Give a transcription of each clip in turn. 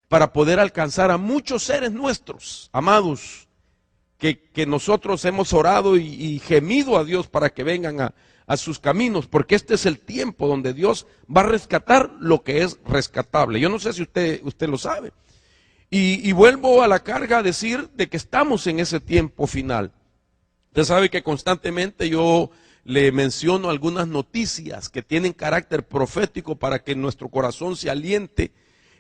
para poder alcanzar a muchos seres nuestros, amados, que nosotros hemos orado y gemido a Dios para que vengan a sus caminos, porque este es el tiempo donde Dios va a rescatar lo que es rescatable. Yo no sé si usted lo sabe. Y vuelvo a la carga a decir de que estamos en ese tiempo final. Usted sabe que constantemente yo le menciono algunas noticias que tienen carácter profético para que nuestro corazón se aliente,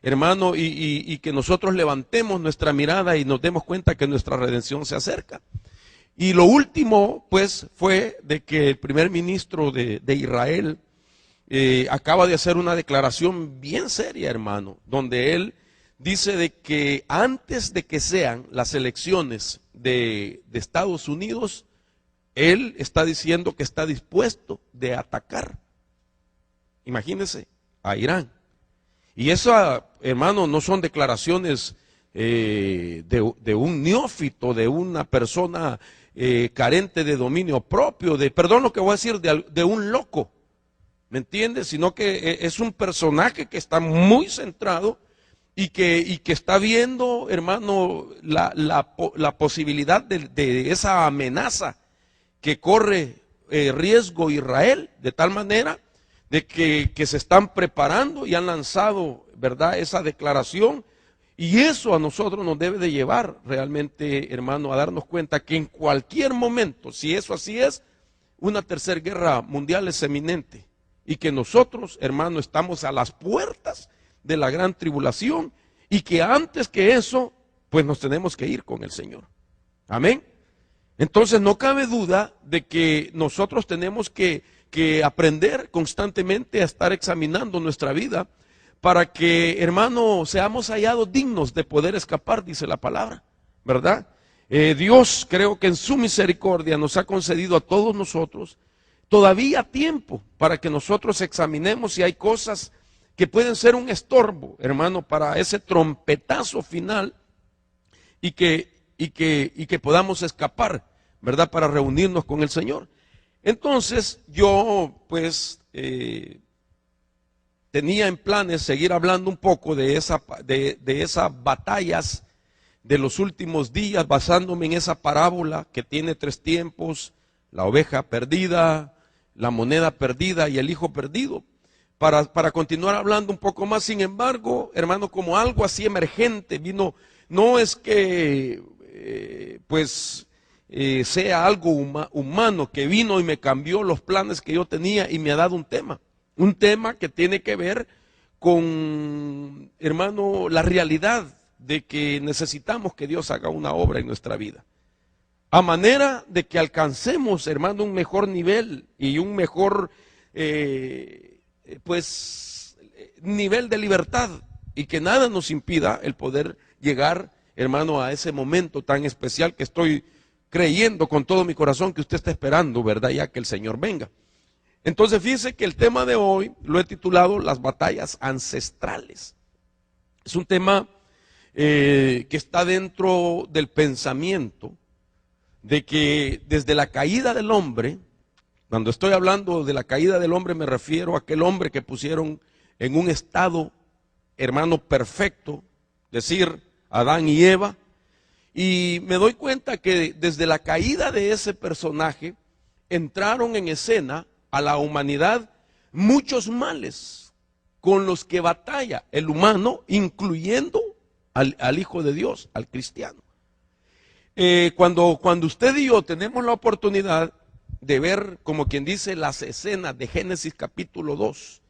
hermano, y que nosotros levantemos nuestra mirada y nos demos cuenta que nuestra redención se acerca. Y lo último, pues, fue de que el primer ministro de Israel acaba de hacer una declaración bien seria, hermano, donde él dice de que antes de que sean las elecciones de Estados Unidos, él está diciendo que está dispuesto de atacar, imagínense, a Irán. Y eso, hermano, no son declaraciones de un neófito, de una persona carente de dominio propio, perdón lo que voy a decir, de un loco, ¿me entiendes? Sino que es un personaje que está muy centrado y que está viendo, hermano, la posibilidad de esa amenaza que corre riesgo Israel, de tal manera de que se están preparando y han lanzado, ¿verdad?, esa declaración. Y eso a nosotros nos debe de llevar realmente, hermano, a darnos cuenta que en cualquier momento, si eso así es, una tercera guerra mundial es eminente. Y que nosotros, hermano, estamos a las puertas de la gran tribulación y que antes que eso, pues nos tenemos que ir con el Señor. Amén. Entonces no cabe duda de que nosotros tenemos que aprender constantemente a estar examinando nuestra vida para que, hermano, seamos hallados dignos de poder escapar, dice la palabra, ¿verdad? Dios, creo que en su misericordia nos ha concedido a todos nosotros todavía tiempo para que nosotros examinemos si hay cosas que pueden ser un estorbo, hermano, para ese trompetazo final y que podamos escapar, ¿verdad?, para reunirnos con el Señor. Entonces yo pues tenía en planes seguir hablando un poco de esas batallas de los últimos días, basándome en esa parábola que tiene 3 tiempos: la oveja perdida, la moneda perdida y el hijo perdido, para continuar hablando un poco más. Sin embargo, hermano, como algo así emergente vino, no es que sea algo humano que vino y me cambió los planes que yo tenía y me ha dado un tema que tiene que ver con, hermano, la realidad de que necesitamos que Dios haga una obra en nuestra vida, a manera de que alcancemos, hermano, un mejor nivel y un mejor nivel de libertad, y que nada nos impida el poder llegar, hermano, a ese momento tan especial que estoy creyendo con todo mi corazón que usted está esperando, ¿verdad?, ya que el Señor venga. Entonces fíjese que el tema de hoy lo he titulado las batallas ancestrales. Es un tema que está dentro del pensamiento de que desde la caída del hombre, cuando estoy hablando de la caída del hombre me refiero a aquel hombre que pusieron en un estado, hermano, perfecto, decir, Adán y Eva. Y me doy cuenta que desde la caída de ese personaje entraron en escena a la humanidad muchos males con los que batalla el humano, incluyendo al Hijo de Dios, al cristiano. Cuando usted y yo tenemos la oportunidad de ver, como quien dice, las escenas de Génesis capítulo 2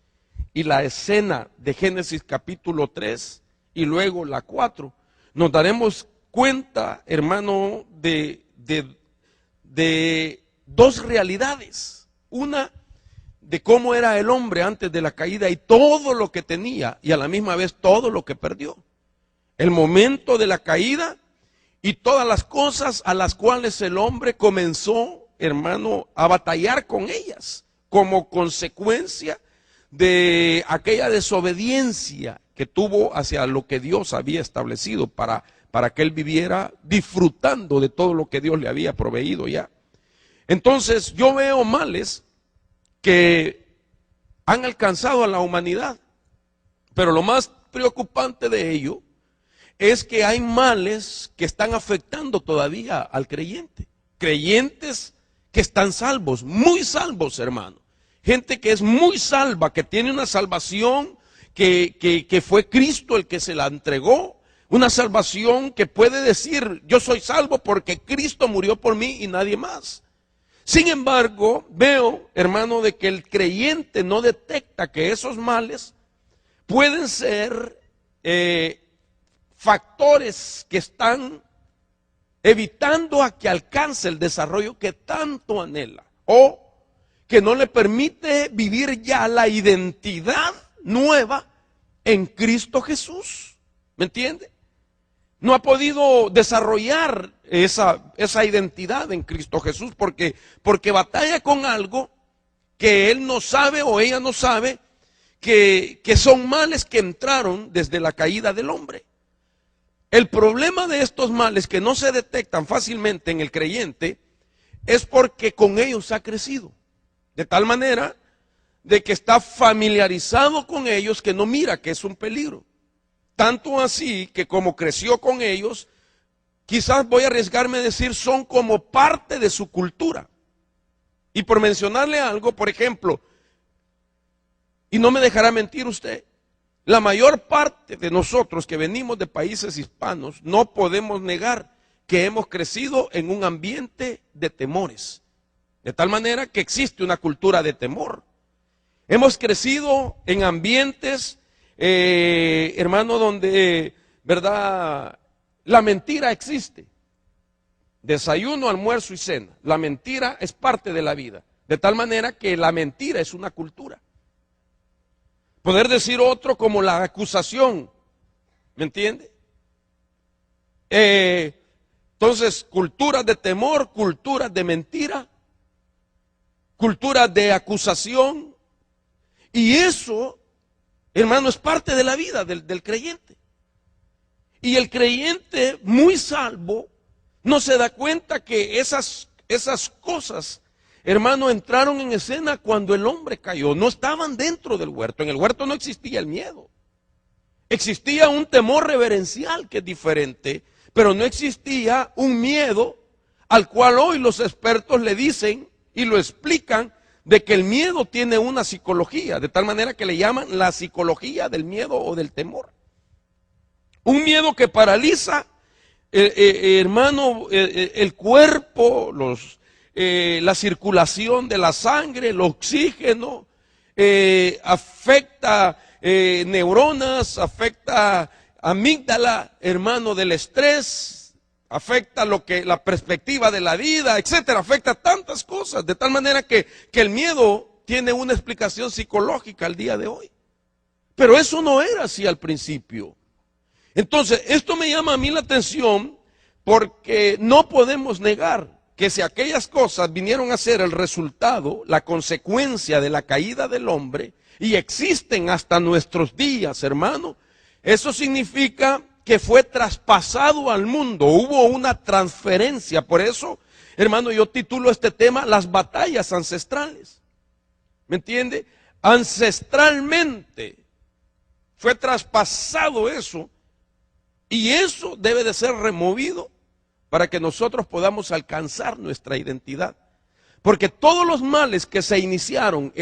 y la escena de Génesis capítulo 3 y luego la 4, nos daremos cuenta, hermano, de 2 realidades. Una, de cómo era el hombre antes de la caída y todo lo que tenía, y a la misma vez todo lo que perdió. El momento de la caída y todas las cosas a las cuales el hombre comenzó, hermano, a batallar con ellas, como consecuencia de aquella desobediencia que tuvo hacia lo que Dios había establecido para que él viviera disfrutando de todo lo que Dios le había proveído ya. Entonces yo veo males que han alcanzado a la humanidad, pero lo más preocupante de ello es que hay males que están afectando todavía al creyente. Creyentes que están salvos, muy salvos, hermano. Gente que es muy salva, que tiene una salvación que fue Cristo el que se la entregó. Una salvación que puede decir, yo soy salvo porque Cristo murió por mí y nadie más. Sin embargo, veo, hermano, de que el creyente no detecta que esos males pueden ser factores que están evitando a que alcance el desarrollo que tanto anhela, o que no le permite vivir ya la identidad nueva en Cristo Jesús. ¿Me entiende? No ha podido desarrollar esa identidad en Cristo Jesús porque batalla con algo que él no sabe o ella no sabe, que son males que entraron desde la caída del hombre. El problema de estos males que no se detectan fácilmente en el creyente es porque con ellos ha crecido, de tal manera de que está familiarizado con ellos que no mira que es un peligro. Tanto así que como creció con ellos, quizás voy a arriesgarme a decir, son como parte de su cultura. Y por mencionarle algo, por ejemplo, y no me dejará mentir usted, la mayor parte de nosotros que venimos de países hispanos no podemos negar que hemos crecido en un ambiente de temores. De tal manera que existe una cultura de temor. Hemos crecido en ambientes, hermano, donde, ¿verdad?, la mentira existe. Desayuno, almuerzo y cena. La mentira es parte de la vida. De tal manera que la mentira es una cultura. Poder decir otro como la acusación, ¿me entiende? Entonces, culturas de temor, culturas de mentira, culturas de acusación, y eso, hermano, es parte de la vida del creyente. Y el creyente muy salvo no se da cuenta que esas cosas, hermano, entraron en escena cuando el hombre cayó. No estaban dentro del huerto. En el huerto no existía el miedo. Existía un temor reverencial que es diferente, pero no existía un miedo al cual hoy los expertos le dicen y lo explican de que el miedo tiene una psicología, de tal manera que le llaman la psicología del miedo o del temor. Un miedo que paraliza, hermano, el cuerpo, la circulación de la sangre, el oxígeno, afecta neuronas, afecta amígdala, hermano, del estrés, afecta la perspectiva de la vida, etcétera, afecta tantas cosas, de tal manera que el miedo tiene una explicación psicológica al día de hoy. Pero eso no era así al principio. Entonces, esto me llama a mí la atención porque no podemos negar que si aquellas cosas vinieron a ser el resultado, la consecuencia de la caída del hombre, y existen hasta nuestros días, hermano, eso significa que fue traspasado al mundo, hubo una transferencia. Por eso, hermano, yo titulo este tema las batallas ancestrales. ¿Me entiende? Ancestralmente fue traspasado eso, y eso debe de ser removido para que nosotros podamos alcanzar nuestra identidad. Porque todos los males que se iniciaron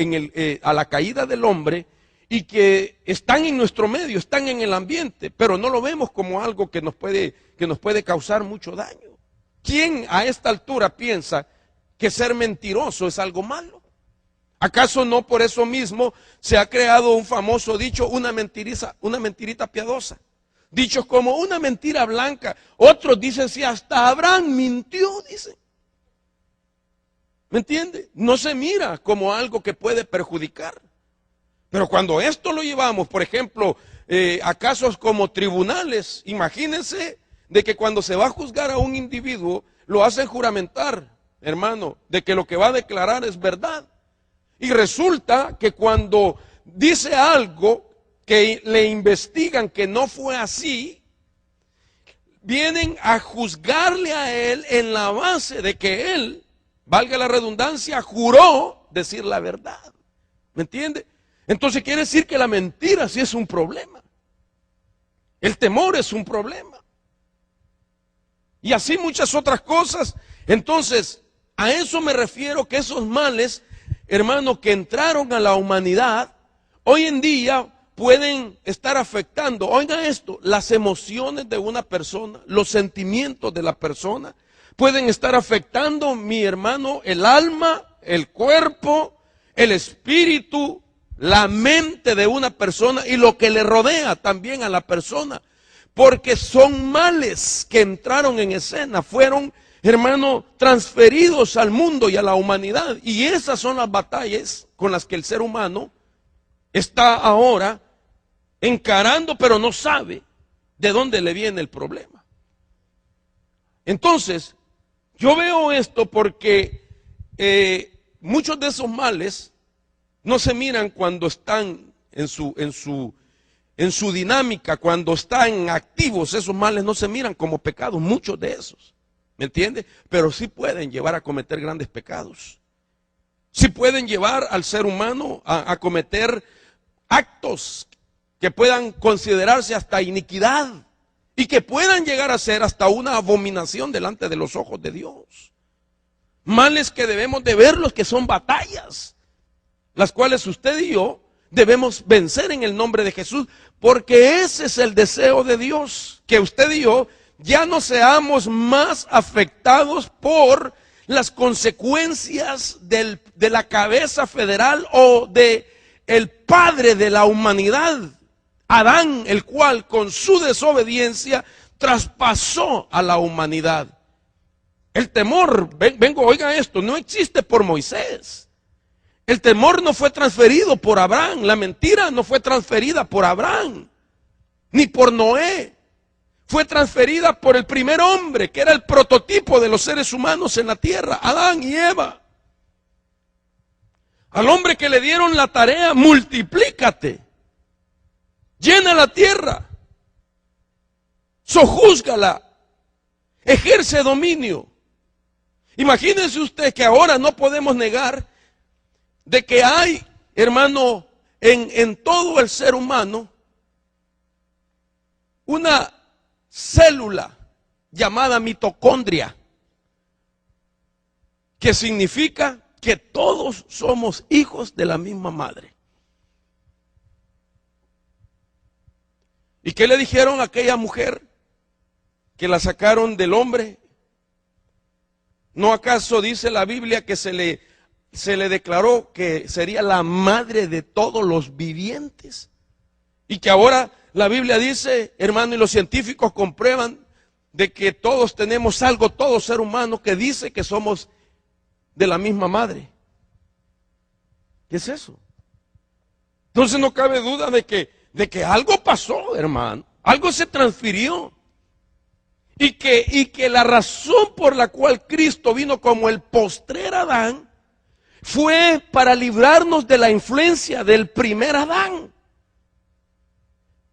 a la caída del hombre y que están en nuestro medio, están en el ambiente, pero no lo vemos como algo que nos puede causar mucho daño. ¿Quién a esta altura piensa que ser mentiroso es algo malo? ¿Acaso no por eso mismo se ha creado un famoso dicho, una mentirita piadosa? Dichos como una mentira blanca. Otros dicen, si hasta Abraham mintió, dicen. ¿Me entiende? No se mira como algo que puede perjudicar. Pero cuando esto lo llevamos, por ejemplo, a casos como tribunales, imagínense de que cuando se va a juzgar a un individuo, lo hacen juramentar, hermano, de que lo que va a declarar es verdad. Y resulta que cuando dice algo que le investigan que no fue así, vienen a juzgarle a él en la base de que él, valga la redundancia, juró decir la verdad. ¿Me entiende? Entonces quiere decir que la mentira sí es un problema. El temor es un problema. Y así muchas otras cosas. Entonces, a eso me refiero, que esos males, hermano, que entraron a la humanidad, hoy en día pueden estar afectando, oiga esto, las emociones de una persona, los sentimientos de la persona, pueden estar afectando, mi hermano, el alma, el cuerpo, el espíritu, la mente de una persona y lo que le rodea también a la persona. Porque son males que entraron en escena, fueron, hermano, transferidos al mundo y a la humanidad. Y esas son las batallas con las que el ser humano está ahora encarando, pero no sabe de dónde le viene el problema. Entonces, yo veo esto porque muchos de esos males no se miran cuando están en su dinámica, cuando están activos. Esos males no se miran como pecados, muchos de esos, ¿me entiende? Pero sí pueden llevar a cometer grandes pecados. Sí pueden llevar al ser humano a cometer actos que puedan considerarse hasta iniquidad y que puedan llegar a ser hasta una abominación delante de los ojos de Dios. Males que debemos de verlos, que son batallas, las cuales usted y yo debemos vencer en el nombre de Jesús, porque ese es el deseo de Dios, que usted y yo ya no seamos más afectados por las consecuencias de la cabeza federal o de el padre de la humanidad, Adán, el cual con su desobediencia traspasó a la humanidad. El temor, oiga esto, no existe por Moisés. El temor no fue transferido por Abraham, la mentira no fue transferida por Abraham, ni por Noé. Fue transferida por el primer hombre, que era el prototipo de los seres humanos en la tierra, Adán y Eva. Al hombre que le dieron la tarea, multiplícate, llena la tierra, sojúzgala, ejerce dominio. Imagínense usted que ahora no podemos negar de que hay, hermano, en todo el ser humano, una célula llamada mitocondria, que significa que todos somos hijos de la misma madre. ¿Y qué le dijeron a aquella mujer que la sacaron del hombre? ¿No acaso dice la Biblia que se le declaró que sería la madre de todos los vivientes? Y que ahora la Biblia dice, hermano, y los científicos comprueban de que todos tenemos algo, todo ser humano, que dice que somos de la misma madre. ¿Qué es eso? Entonces no cabe duda de que algo pasó, hermano, algo se transfirió. Y que la razón por la cual Cristo vino como el postrer Adán fue para librarnos de la influencia del primer Adán.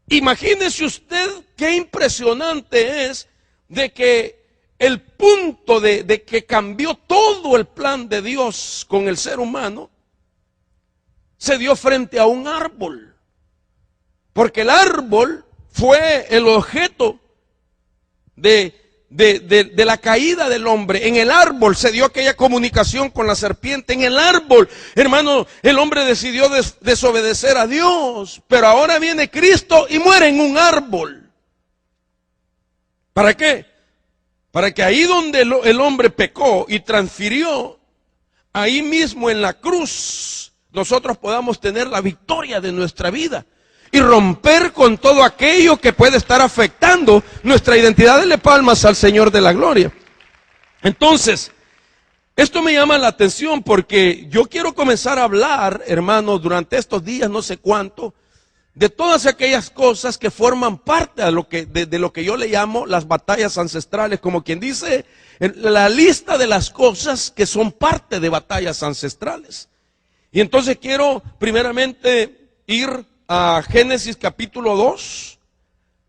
Imagínese usted qué impresionante es de que el punto de que cambió todo el plan de Dios con el ser humano se dio frente a un árbol. Porque el árbol fue el objeto de la caída del hombre. En el árbol se dio aquella comunicación con la serpiente. En el árbol, hermano, el hombre decidió desobedecer a Dios. Pero ahora viene Cristo y muere en un árbol. ¿Para qué? Para que ahí donde el hombre pecó y transfirió, ahí mismo en la cruz, nosotros podamos tener la victoria de nuestra vida y romper con todo aquello que puede estar afectando nuestra identidad. Dele palmas al Señor de la gloria. Entonces, esto me llama la atención porque yo quiero comenzar a hablar, hermanos, durante estos días, no sé cuánto, de todas aquellas cosas que forman parte de lo que yo le llamo las batallas ancestrales, como quien dice, la lista de las cosas que son parte de batallas ancestrales. Y entonces quiero primeramente ir a Génesis capítulo 2,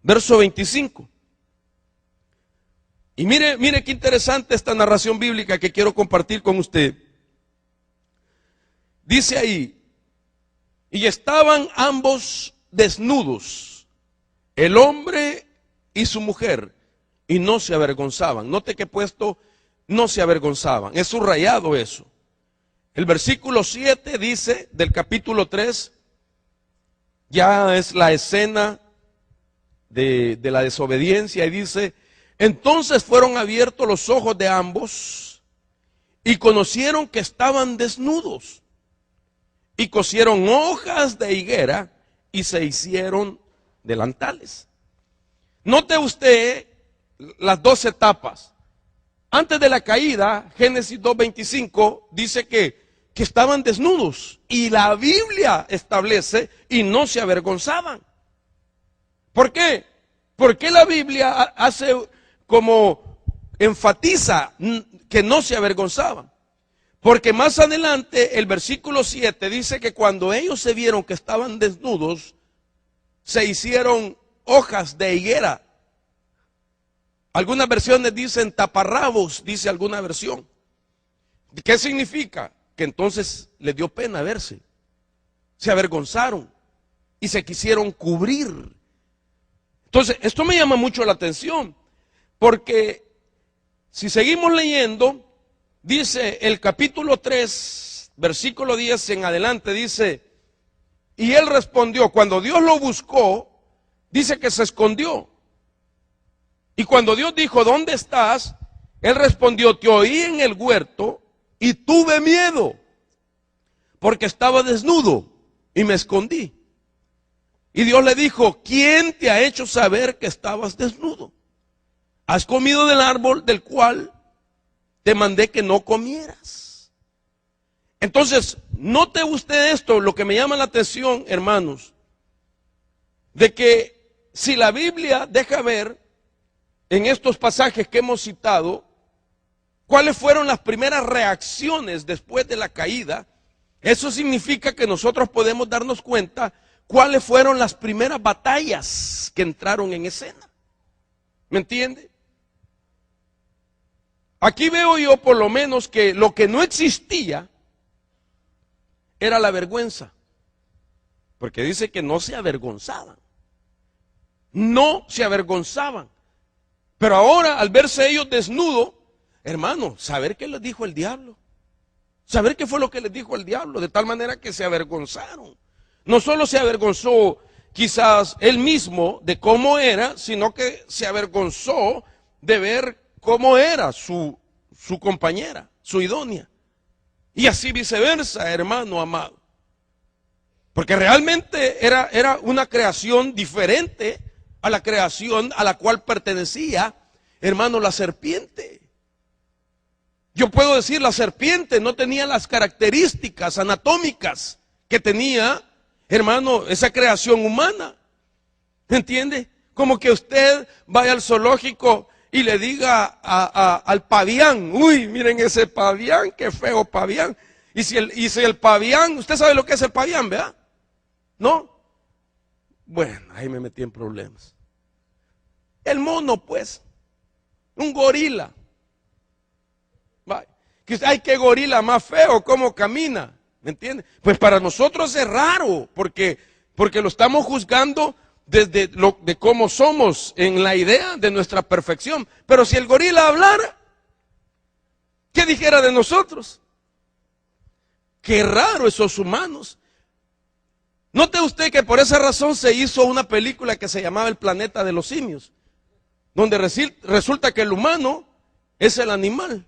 verso 25. Y mire qué interesante esta narración bíblica que quiero compartir con usted. Dice ahí, y estaban ambos desnudos, el hombre y su mujer, y no se avergonzaban. Note que he puesto no se avergonzaban, es subrayado eso. El versículo 7 dice del capítulo 3, ya es la escena de la desobediencia, y dice: entonces fueron abiertos los ojos de ambos y conocieron que estaban desnudos, y cosieron hojas de higuera y se hicieron delantales. Note usted las dos etapas. Antes de la caída, Génesis 2:25 dice que estaban desnudos, y la Biblia establece y no se avergonzaban. ¿Por qué? Porque la Biblia hace como enfatiza que no se avergonzaban. Porque más adelante el versículo 7 dice que cuando ellos se vieron que estaban desnudos, se hicieron hojas de higuera. Algunas versiones dicen taparrabos, dice alguna versión. ¿Qué significa? Que entonces les dio pena verse. Se avergonzaron y se quisieron cubrir. Entonces, esto me llama mucho la atención, porque si seguimos leyendo, dice el capítulo 3, versículo 10 en adelante, dice: y él respondió, cuando Dios lo buscó, dice que se escondió. Y cuando Dios dijo: ¿dónde estás? Él respondió: te oí en el huerto y tuve miedo, porque estaba desnudo y me escondí. Y Dios le dijo: ¿quién te ha hecho saber que estabas desnudo? Has comido del árbol del cual te mandé que no comieras. Entonces, note usted esto, lo que me llama la atención, hermanos, de que si la Biblia deja ver en estos pasajes que hemos citado cuáles fueron las primeras reacciones después de la caída, eso significa que nosotros podemos darnos cuenta cuáles fueron las primeras batallas que entraron en escena. ¿Me entiende? Aquí veo yo por lo menos que lo que no existía era la vergüenza. Porque dice que no se avergonzaban. No se avergonzaban. Pero ahora, al verse ellos desnudos, hermano, saber qué les dijo el diablo. Saber qué fue lo que les dijo el diablo, de tal manera que se avergonzaron. No solo se avergonzó quizás él mismo de cómo era, sino que se avergonzó de ver cómo era su compañera, su idónea. Y así viceversa, hermano amado. Porque realmente era una creación diferente a la creación a la cual pertenecía, hermano, la serpiente. Yo puedo decir, la serpiente no tenía las características anatómicas que tenía, hermano, esa creación humana. ¿Entiende? Como que usted vaya al zoológico y le diga al pavián: uy, miren ese pavián, qué feo pavián. Y si el pavián, usted sabe lo que es el pavián, ¿verdad? ¿No? Bueno, ahí me metí en problemas. El mono, pues, un gorila. Ay, qué gorila más feo, cómo camina. ¿Me entiende? Pues para nosotros es raro, porque lo estamos juzgando desde de cómo somos, en la idea de nuestra perfección. Pero si el gorila hablara, ¿qué dijera de nosotros? Qué raro esos humanos. Note usted que por esa razón se hizo una película que se llamaba El planeta de los simios, donde resulta que el humano es el animal.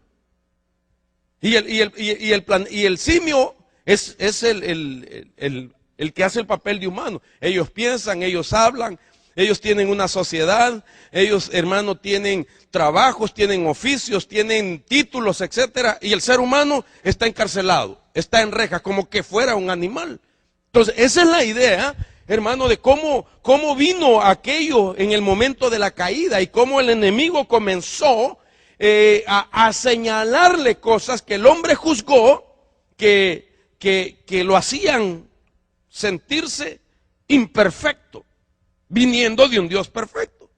Y el simio es el que hace el papel de humano. Ellos piensan, ellos hablan, ellos tienen una sociedad, ellos, hermano, tienen trabajos, tienen oficios, tienen títulos, etcétera. Y el ser humano está encarcelado, está en rejas, como que fuera un animal. Entonces, esa es la idea, hermano, de cómo vino aquello en el momento de la caída y cómo el enemigo comenzó a señalarle cosas que el hombre juzgó que lo hacían sentirse imperfecto, viniendo de un Dios perfecto.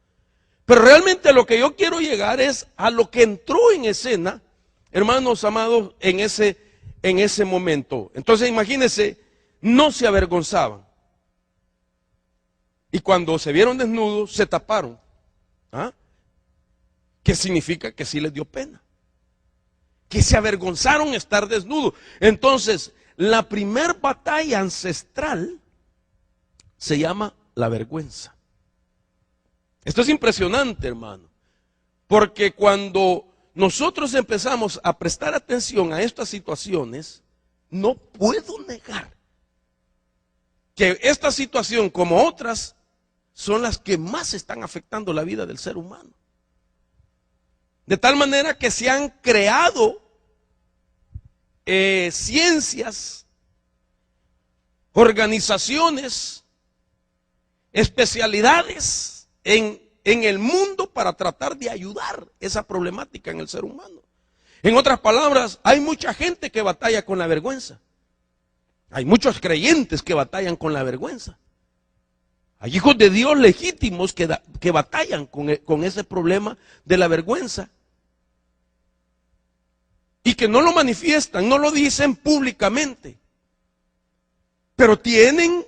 Pero realmente lo que yo quiero llegar es a lo que entró en escena, hermanos amados, en ese momento. Entonces imagínense, no se avergonzaban. Y cuando se vieron desnudos, se taparon. ¿Ah? ¿Qué significa? Que sí les dio pena. Que se avergonzaron estar desnudos. Entonces, la primer batalla ancestral se llama la vergüenza. Esto es impresionante, hermano. Porque cuando nosotros empezamos a prestar atención a estas situaciones, no puedo negar que esta situación, como otras, son las que más están afectando la vida del ser humano. De tal manera que se han creado ciencias, organizaciones, especialidades en el mundo para tratar de ayudar esa problemática en el ser humano. En otras palabras, hay mucha gente que batalla con la vergüenza. Hay muchos creyentes que batallan con la vergüenza. Hay hijos de Dios legítimos que batallan con ese problema de la vergüenza. Y que no lo manifiestan, no lo dicen públicamente. Pero tienen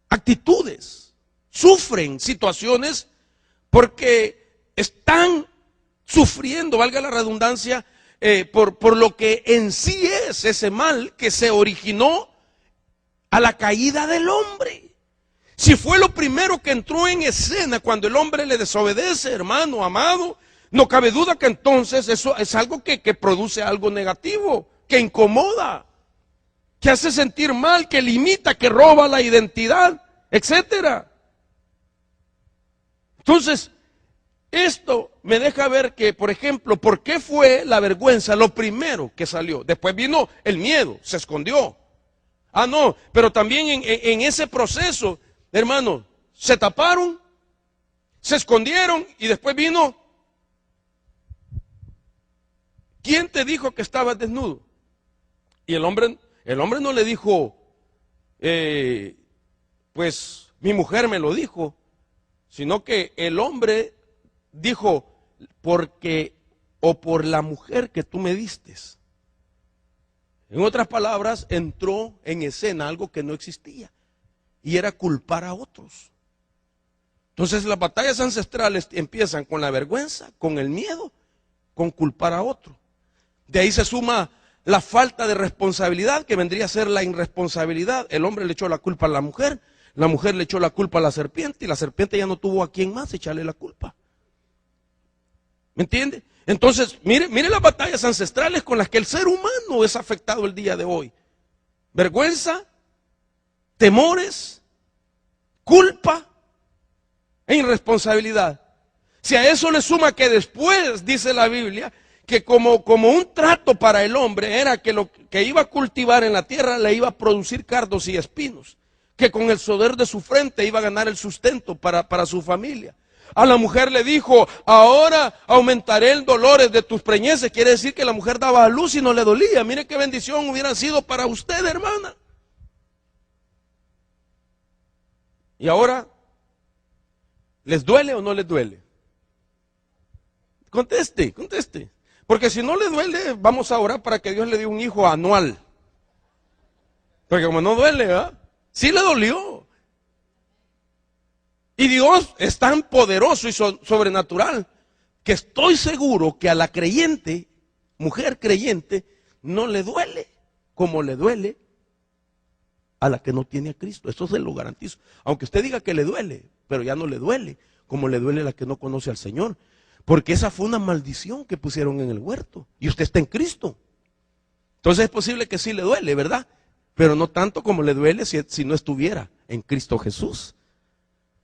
actitudes, sufren situaciones porque están sufriendo, valga la redundancia, por lo que en sí es ese mal que se originó a la caída del hombre. Si fue lo primero que entró en escena cuando el hombre le desobedece, hermano, amado, no cabe duda que entonces eso es algo que produce algo negativo, que incomoda, que hace sentir mal, que limita, que roba la identidad, etcétera. Entonces, esto me deja ver que, por ejemplo, ¿por qué fue la vergüenza lo primero que salió? Después vino el miedo, se escondió. Ah, no, pero también en ese proceso, hermano, se taparon, se escondieron y después vino. ¿Quién te dijo que estabas desnudo? Y el hombre no le dijo, pues mi mujer me lo dijo, sino que el hombre dijo, porque o por la mujer que tú me distes. En otras palabras, entró en escena algo que no existía, y era culpar a otros. Entonces las batallas ancestrales empiezan con la vergüenza, con el miedo, con culpar a otro. De ahí se suma la falta de responsabilidad, que vendría a ser la irresponsabilidad. El hombre le echó la culpa a la mujer le echó la culpa a la serpiente, y la serpiente ya no tuvo a quien más echarle la culpa. ¿Me entiende? Entonces, mire las batallas ancestrales con las que el ser humano es afectado el día de hoy. Vergüenza, temores, culpa e irresponsabilidad. Si a eso le suma que después, dice la Biblia, que como un trato para el hombre era que lo que iba a cultivar en la tierra le iba a producir cardos y espinos, que con el sudor de su frente iba a ganar el sustento para su familia. A la mujer le dijo, ahora aumentaré el dolor de tus preñeces. Quiere decir que la mujer daba a luz y no le dolía. Mire qué bendición hubiera sido para usted, hermana. Y ahora, ¿les duele o no les duele? Conteste. Porque si no le duele, vamos a orar para que Dios le dé un hijo anual. Porque como no duele, ¿verdad? Sí le dolió. Y Dios es tan poderoso y sobrenatural que estoy seguro que a la creyente, mujer creyente, no le duele como le duele a la que no tiene a Cristo. Eso se lo garantizo. Aunque usted diga que le duele, pero ya no le duele como le duele a la que no conoce al Señor. Porque esa fue una maldición que pusieron en el huerto. Y usted está en Cristo. Entonces es posible que sí le duele, ¿verdad? Pero no tanto como le duele si no estuviera en Cristo Jesús.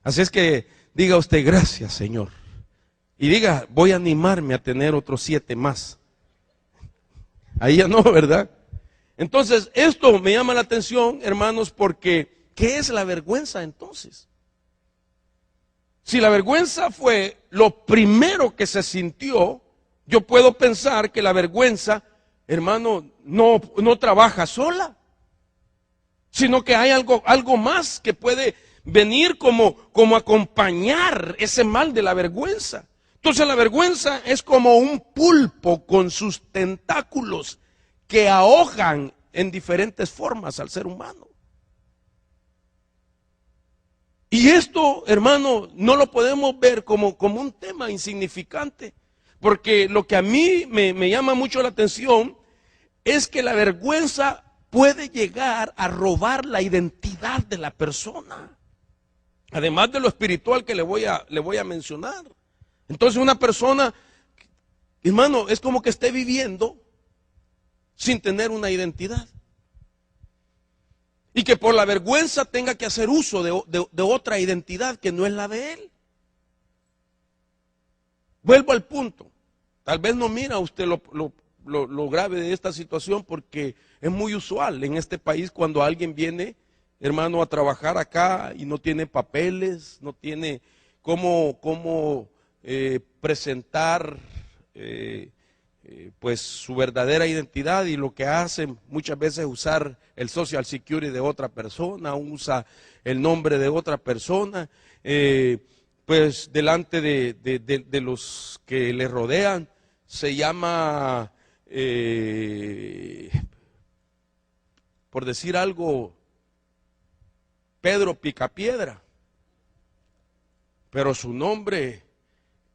Así es que diga usted, gracias, Señor. Y diga, voy a animarme a tener otros 7 más. Ahí ya no, ¿verdad? Entonces, esto me llama la atención, hermanos, porque ¿qué es la vergüenza entonces? Si la vergüenza fue lo primero que se sintió, yo puedo pensar que la vergüenza, hermano, no trabaja sola, sino que hay algo más que puede venir como acompañar ese mal de la vergüenza. Entonces la vergüenza es como un pulpo con sus tentáculos que ahogan en diferentes formas al ser humano. Y esto, hermano, no lo podemos ver como un tema insignificante, porque lo que a mí me llama mucho la atención es que la vergüenza puede llegar a robar la identidad de la persona, además de lo espiritual que le voy a mencionar. Entonces una persona, hermano, es como que esté viviendo sin tener una identidad. Y que por la vergüenza tenga que hacer uso de otra identidad que no es la de él. Vuelvo al punto. Tal vez no mira usted lo grave de esta situación, porque es muy usual en este país cuando alguien viene, hermano, a trabajar acá y no tiene papeles, no tiene cómo presentar pues su verdadera identidad, y lo que hacen muchas veces es usar el Social Security de otra persona, usa el nombre de otra persona, pues delante de los que le rodean. Se llama, por decir algo, Pedro Picapiedra, pero su nombre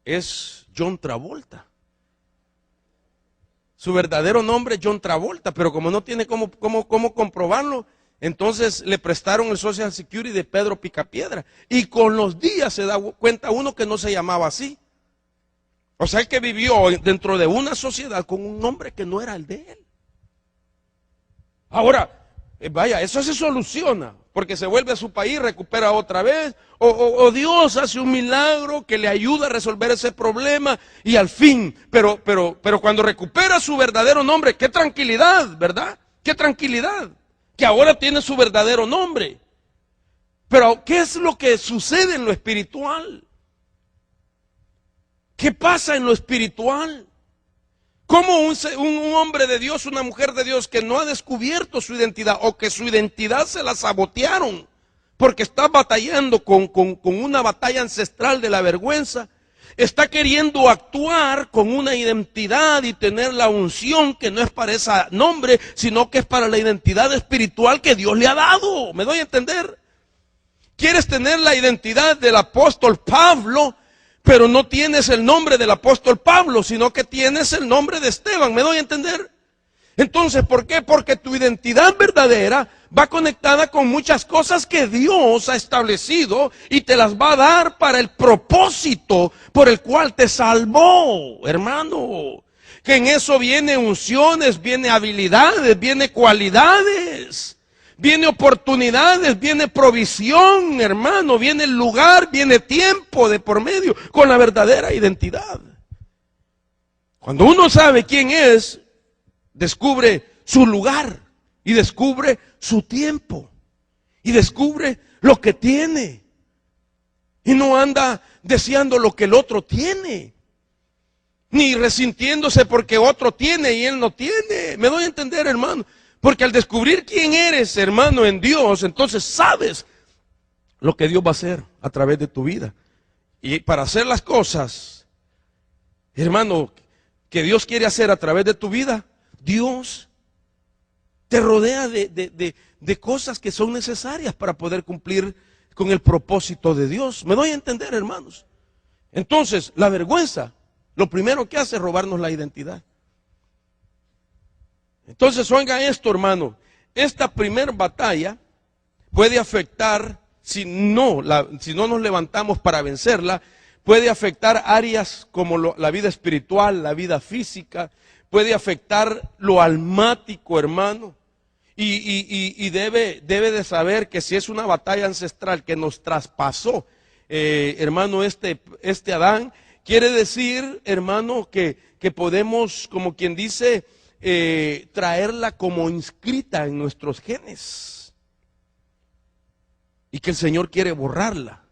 es John Travolta. Su verdadero nombre es John Travolta, pero como no tiene cómo comprobarlo, entonces le prestaron el Social Security de Pedro Picapiedra. Y con los días se da cuenta uno que no se llamaba así. O sea, que vivió dentro de una sociedad con un nombre que no era el de él. Ahora, vaya, eso se soluciona, porque se vuelve a su país, recupera otra vez, o Dios hace un milagro que le ayuda a resolver ese problema, y al fin, pero cuando recupera su verdadero nombre, qué tranquilidad, ¿verdad? Qué tranquilidad, que ahora tiene su verdadero nombre. Pero, ¿qué es lo que sucede en lo espiritual? ¿Qué pasa en lo espiritual? ¿Cómo un hombre de Dios, una mujer de Dios que no ha descubierto su identidad, o que su identidad se la sabotearon porque está batallando con una batalla ancestral de la vergüenza, está queriendo actuar con una identidad y tener la unción que no es para ese nombre, sino que es para la identidad espiritual que Dios le ha dado? ¿Me doy a entender? Quieres tener la identidad del apóstol Pablo, pero no tienes el nombre del apóstol Pablo, sino que tienes el nombre de Esteban. ¿Me doy a entender? Entonces, ¿por qué? Porque tu identidad verdadera va conectada con muchas cosas que Dios ha establecido y te las va a dar para el propósito por el cual te salvó, hermano. Que en eso viene unciones, viene habilidades, viene cualidades. Viene oportunidades, viene provisión, hermano, viene lugar, viene tiempo de por medio, con la verdadera identidad. Cuando uno sabe quién es, descubre su lugar y descubre su tiempo y descubre lo que tiene. Y no anda deseando lo que el otro tiene, ni resintiéndose porque otro tiene y él no tiene. ¿Me doy a entender, hermano? Porque al descubrir quién eres, hermano, en Dios, entonces sabes lo que Dios va a hacer a través de tu vida. Y para hacer las cosas, hermano, que Dios quiere hacer a través de tu vida, Dios te rodea de cosas que son necesarias para poder cumplir con el propósito de Dios. ¿Me doy a entender, hermanos? Entonces, la vergüenza, lo primero que hace es robarnos la identidad. Entonces, oiga esto, hermano, esta primer batalla puede afectar, si no nos levantamos para vencerla, puede afectar áreas como la vida espiritual, la vida física, puede afectar lo almático, hermano, y debe de saber que si es una batalla ancestral que nos traspasó, hermano, este Adán, quiere decir, hermano, que podemos, como quien dice, traerla como inscrita en nuestros genes, y que el Señor quiere borrarla,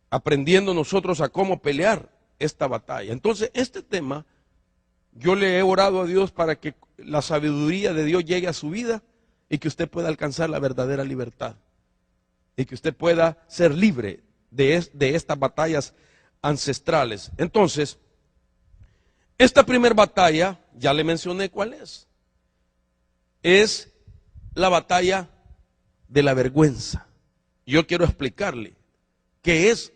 aprendiendo nosotros a cómo pelear esta batalla. Entonces, este tema, yo le he orado a Dios para que la sabiduría de Dios llegue a su vida y que usted pueda alcanzar la verdadera libertad y que usted pueda ser libre de estas batallas ancestrales. Entonces, esta primera batalla, ya le mencioné cuál es la batalla de la vergüenza. Y yo quiero explicarle qué es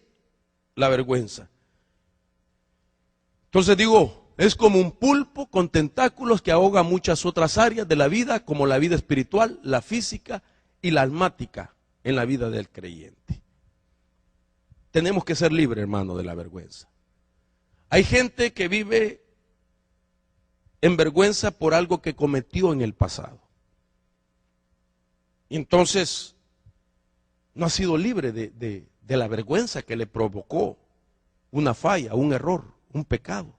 la vergüenza. Entonces digo, es como un pulpo con tentáculos que ahoga muchas otras áreas de la vida, como la vida espiritual, la física y la almática en la vida del creyente. Tenemos que ser libres, hermano, de la vergüenza. Hay gente que vive en vergüenza por algo que cometió en el pasado. Y entonces no ha sido libre de la vergüenza que le provocó una falla, un error, un pecado.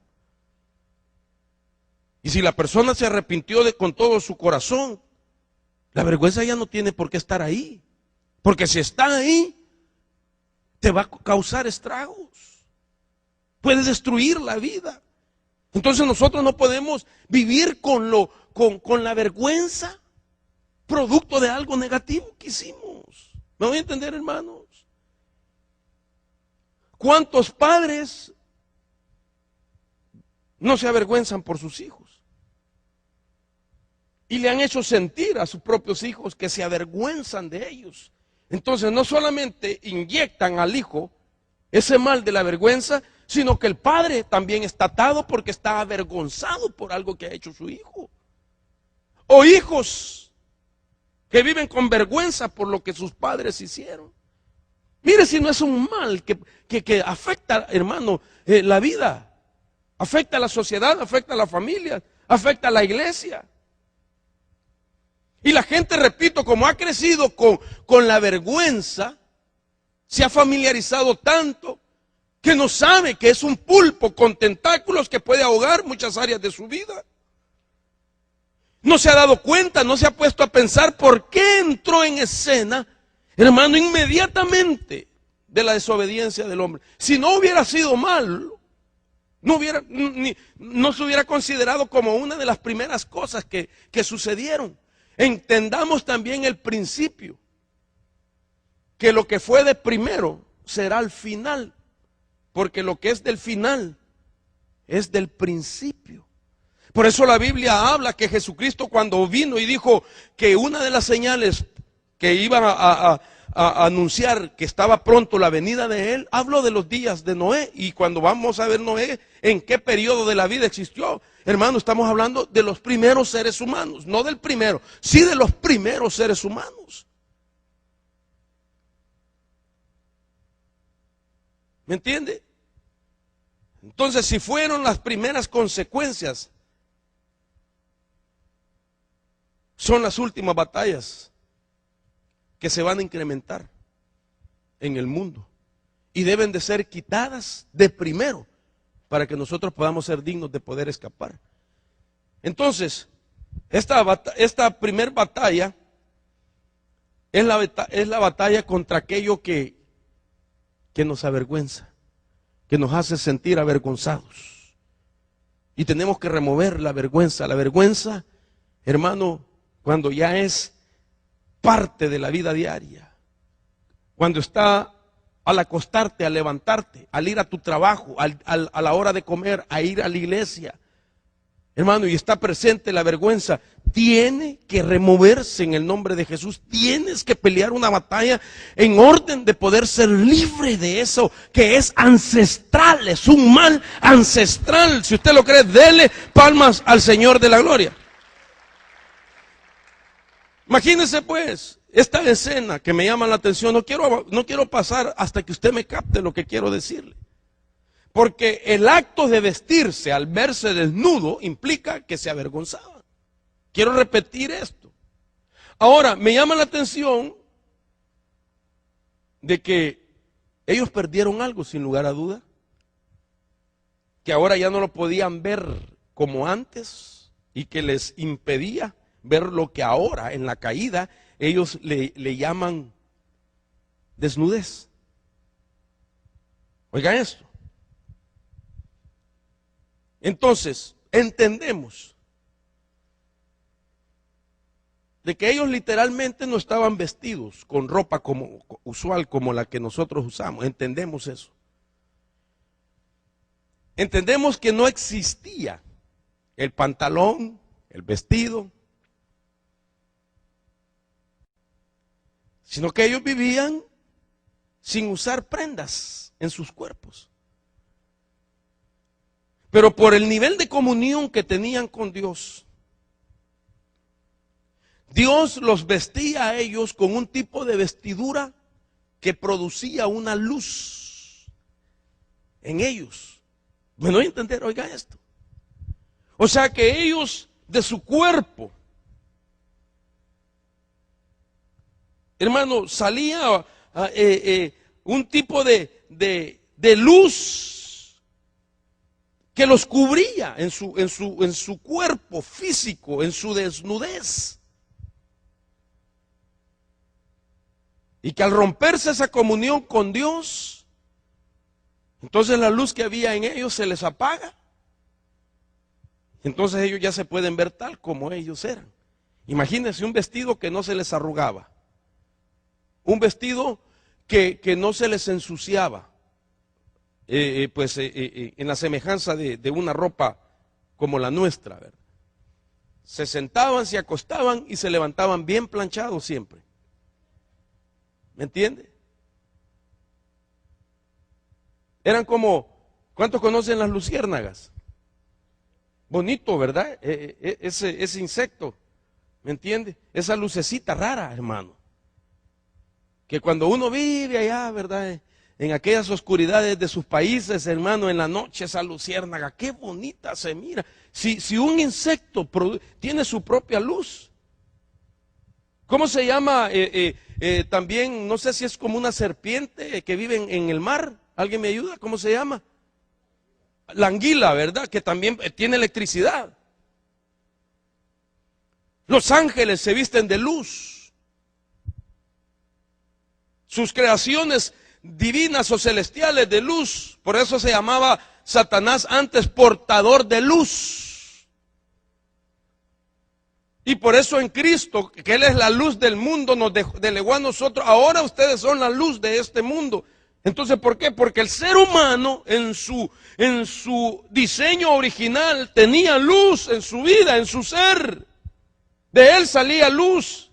Y si la persona se arrepintió con todo su corazón, la vergüenza ya no tiene por qué estar ahí. Porque si está ahí, te va a causar estragos. Puede destruir la vida. Entonces nosotros no podemos vivir con la vergüenza producto de algo negativo que hicimos. ¿Me voy a entender, hermanos? ¿Cuántos padres no se avergüenzan por sus hijos? Y le han hecho sentir a sus propios hijos que se avergüenzan de ellos. Entonces no solamente inyectan al hijo ese mal de la vergüenza, sino que el padre también está atado porque está avergonzado por algo que ha hecho su hijo. O hijos que viven con vergüenza por lo que sus padres hicieron. Mire si no es un mal que afecta, hermano, la vida. Afecta a la sociedad, afecta a la familia, afecta a la iglesia. Y la gente, repito, como ha crecido con la vergüenza, se ha familiarizado tanto que no sabe que es un pulpo con tentáculos que puede ahogar muchas áreas de su vida. No se ha dado cuenta, no se ha puesto a pensar por qué entró en escena, hermano, inmediatamente de la desobediencia del hombre. Si no hubiera sido malo, no se hubiera considerado como una de las primeras cosas que sucedieron. Entendamos también el principio, que lo que fue de primero será al final, porque lo que es del final es del principio. Por eso la Biblia habla que Jesucristo, cuando vino y dijo que una de las señales que iban a anunciar que estaba pronto la venida de Él, habló de los días de Noé. Y cuando vamos a ver Noé, en qué periodo de la vida existió, hermano, estamos hablando de los primeros seres humanos, no del primero, sí de los primeros seres humanos. ¿Me entiende? Entonces, si fueron las primeras consecuencias, son las últimas batallas que se van a incrementar en el mundo y deben de ser quitadas de primero para que nosotros podamos ser dignos de poder escapar. Entonces, esta primer batalla es la batalla contra aquello que nos avergüenza, que nos hace sentir avergonzados. Y tenemos que remover la vergüenza. La vergüenza, hermano, cuando ya es parte de la vida diaria, cuando está al acostarte, al levantarte, al ir a tu trabajo, a la hora de comer, a ir a la iglesia, hermano, y está presente la vergüenza, tiene que removerse en el nombre de Jesús. Tienes que pelear una batalla en orden de poder ser libre de eso que es ancestral, es un mal ancestral. Si usted lo cree, dele palmas al Señor de la gloria. Imagínense pues esta escena que me llama la atención. No quiero pasar hasta que usted me capte lo que quiero decirle. Porque el acto de vestirse al verse desnudo implica que se avergonzaba. Quiero repetir esto. Ahora, me llama la atención de que ellos perdieron algo sin lugar a duda. Que ahora ya no lo podían ver como antes y que les impedía ver lo que ahora en la caída ellos le llaman desnudez. Oigan esto. Entonces, entendemos de que ellos literalmente no estaban vestidos con ropa como usual como la que nosotros usamos. Entendemos eso. Entendemos que no existía el pantalón, el vestido, sino que ellos vivían sin usar prendas en sus cuerpos. Pero por el nivel de comunión que tenían con Dios, Dios los vestía a ellos con un tipo de vestidura que producía una luz en ellos. ¿Me doy a entender? Oiga esto. O sea que ellos de su cuerpo, hermano, salía un tipo de luz que los cubría en su cuerpo físico, en su desnudez. Y que al romperse esa comunión con Dios, entonces la luz que había en ellos se les apaga. Entonces ellos ya se pueden ver tal como ellos eran. Imagínense un vestido que no se les arrugaba. Un vestido que no se les ensuciaba. En la semejanza de una ropa como la nuestra, ¿verdad? Se sentaban, se acostaban y se levantaban bien planchados siempre. ¿Me entiende? Eran como, ¿cuántos conocen las luciérnagas? Bonito, ¿verdad? Ese insecto, ¿me entiende? Esa lucecita rara, hermano. Que cuando uno vive allá, ¿verdad? En aquellas oscuridades de sus países, hermano, en la noche esa luciérnaga, qué bonita se mira. Si un insecto tiene su propia luz, ¿cómo se llama? También, no sé si es como una serpiente que vive en el mar. ¿Alguien me ayuda? ¿Cómo se llama? La anguila, ¿verdad? Que también tiene electricidad. Los ángeles se visten de luz. Sus creaciones divinas o celestiales de luz. Por eso se llamaba Satanás antes portador de luz. Y por eso en Cristo, que Él es la luz del mundo, nos delegó a nosotros. Ahora ustedes son la luz de este mundo. Entonces, ¿por qué? Porque el ser humano en su diseño original tenía luz en su vida, en su ser. De él salía luz.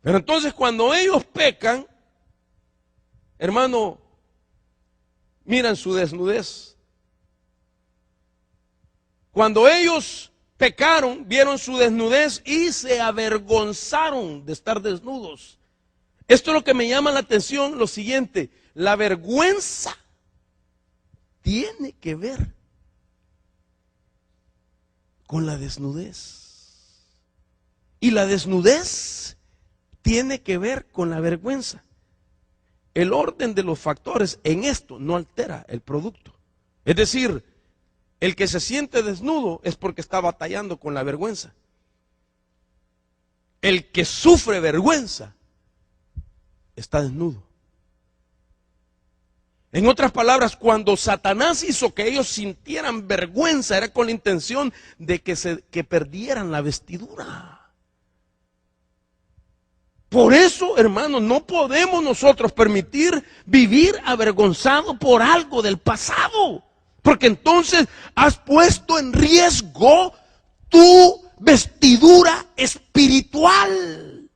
Pero entonces cuando ellos pecan, hermano, miran su desnudez. Cuando ellos pecaron, vieron su desnudez y se avergonzaron de estar desnudos. Esto es lo que me llama la atención, lo siguiente: la vergüenza tiene que ver con la desnudez. Y la desnudez tiene que ver con la vergüenza. El orden de los factores en esto no altera el producto. Es decir, el que se siente desnudo es porque está batallando con la vergüenza. El que sufre vergüenza está desnudo. En otras palabras, cuando Satanás hizo que ellos sintieran vergüenza, era con la intención de que perdieran la vestidura. Por eso, hermanos, no podemos nosotros permitir vivir avergonzado por algo del pasado. Porque entonces has puesto en riesgo tu vestidura espiritual.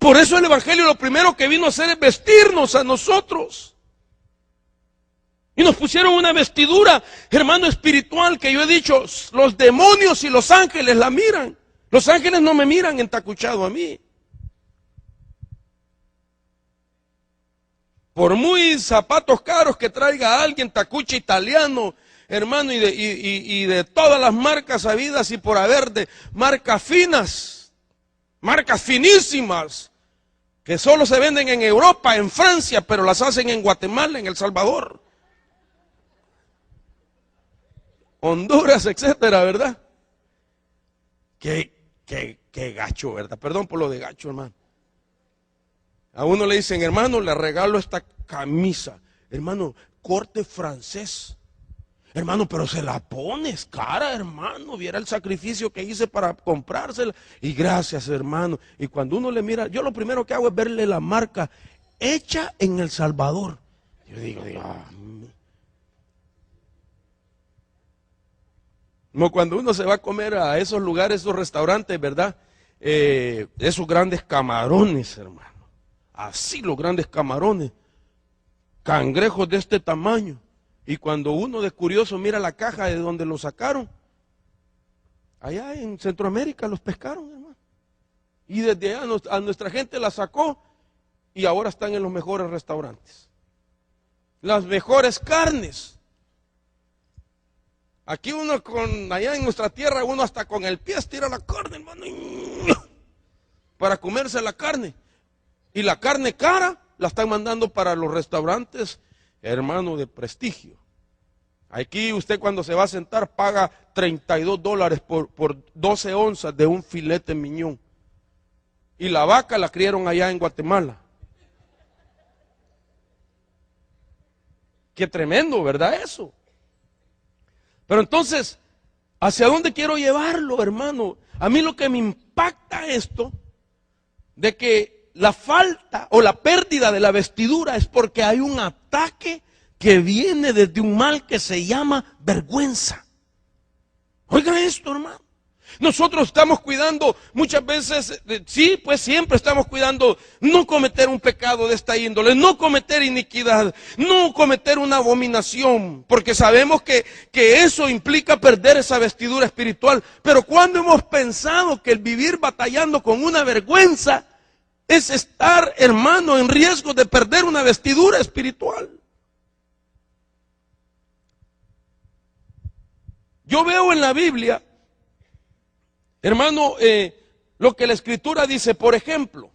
Por eso el Evangelio lo primero que vino a hacer es vestirnos a nosotros. Y nos pusieron una vestidura, hermano, espiritual, que yo he dicho, los demonios y los ángeles la miran. Los ángeles no me miran entacuchado a mí. Por muy zapatos caros que traiga alguien, tacuche italiano, hermano, y de todas las marcas habidas y por haber, de marcas finas, marcas finísimas, que solo se venden en Europa, en Francia, pero las hacen en Guatemala, en El Salvador, Honduras, etcétera, ¿verdad? Qué gacho, ¿verdad? Perdón por lo de gacho, hermano. A uno le dicen, hermano, le regalo esta camisa. Hermano, corte francés. Hermano, pero se la pones cara, hermano. Viera el sacrificio que hice para comprársela. Y gracias, hermano. Y cuando uno le mira, yo lo primero que hago es verle la marca hecha en El Salvador. Yo digo, como cuando uno se va a comer a esos lugares, esos restaurantes, ¿verdad? esos grandes camarones, hermano. Así los grandes camarones. Cangrejos de este tamaño. Y cuando uno de curioso mira la caja de donde lo sacaron, allá en Centroamérica los pescaron, hermano. Y desde allá a nuestra gente la sacó y ahora están en los mejores restaurantes. Las mejores carnes. Aquí uno allá en nuestra tierra, uno hasta con el pie estira la carne, hermano, para comerse la carne. Y la carne cara la están mandando para los restaurantes, hermano, de prestigio. Aquí usted cuando se va a sentar paga $32 por 12 onzas de un filete miñón. Y la vaca la criaron allá en Guatemala. Qué tremendo, ¿verdad eso? Pero entonces, ¿hacia dónde quiero llevarlo, hermano? A mí lo que me impacta esto, de que la falta o la pérdida de la vestidura es porque hay un ataque que viene desde un mal que se llama vergüenza. Oiga esto, hermano. Nosotros estamos cuidando muchas veces, sí, pues siempre estamos cuidando no cometer un pecado de esta índole, no cometer iniquidad, no cometer una abominación, porque sabemos que eso implica perder esa vestidura espiritual. Pero cuando hemos pensado que el vivir batallando con una vergüenza es estar, hermano, en riesgo de perder una vestidura espiritual. Yo veo en la Biblia, hermano, lo que la Escritura dice, por ejemplo,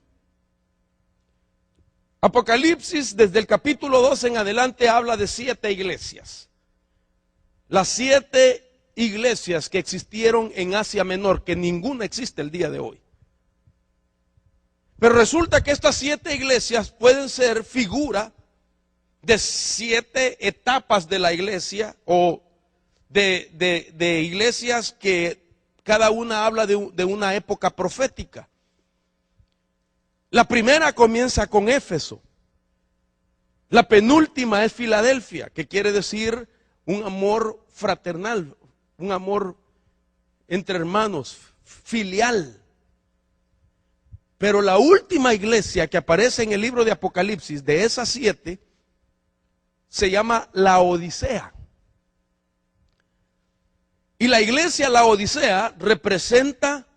Apocalipsis desde el capítulo 2 en adelante habla de 7 iglesias. Las 7 iglesias que existieron en Asia Menor, que ninguna existe el día de hoy. Pero resulta que estas 7 iglesias pueden ser figura de 7 etapas de la iglesia o de iglesias que cada una habla de una época profética. La primera comienza con Éfeso. La penúltima es Filadelfia, que quiere decir un amor fraternal, un amor entre hermanos, filial. Pero la última iglesia que aparece en el libro de Apocalipsis, de esas 7, se llama Laodicea. Y la iglesia Laodicea representa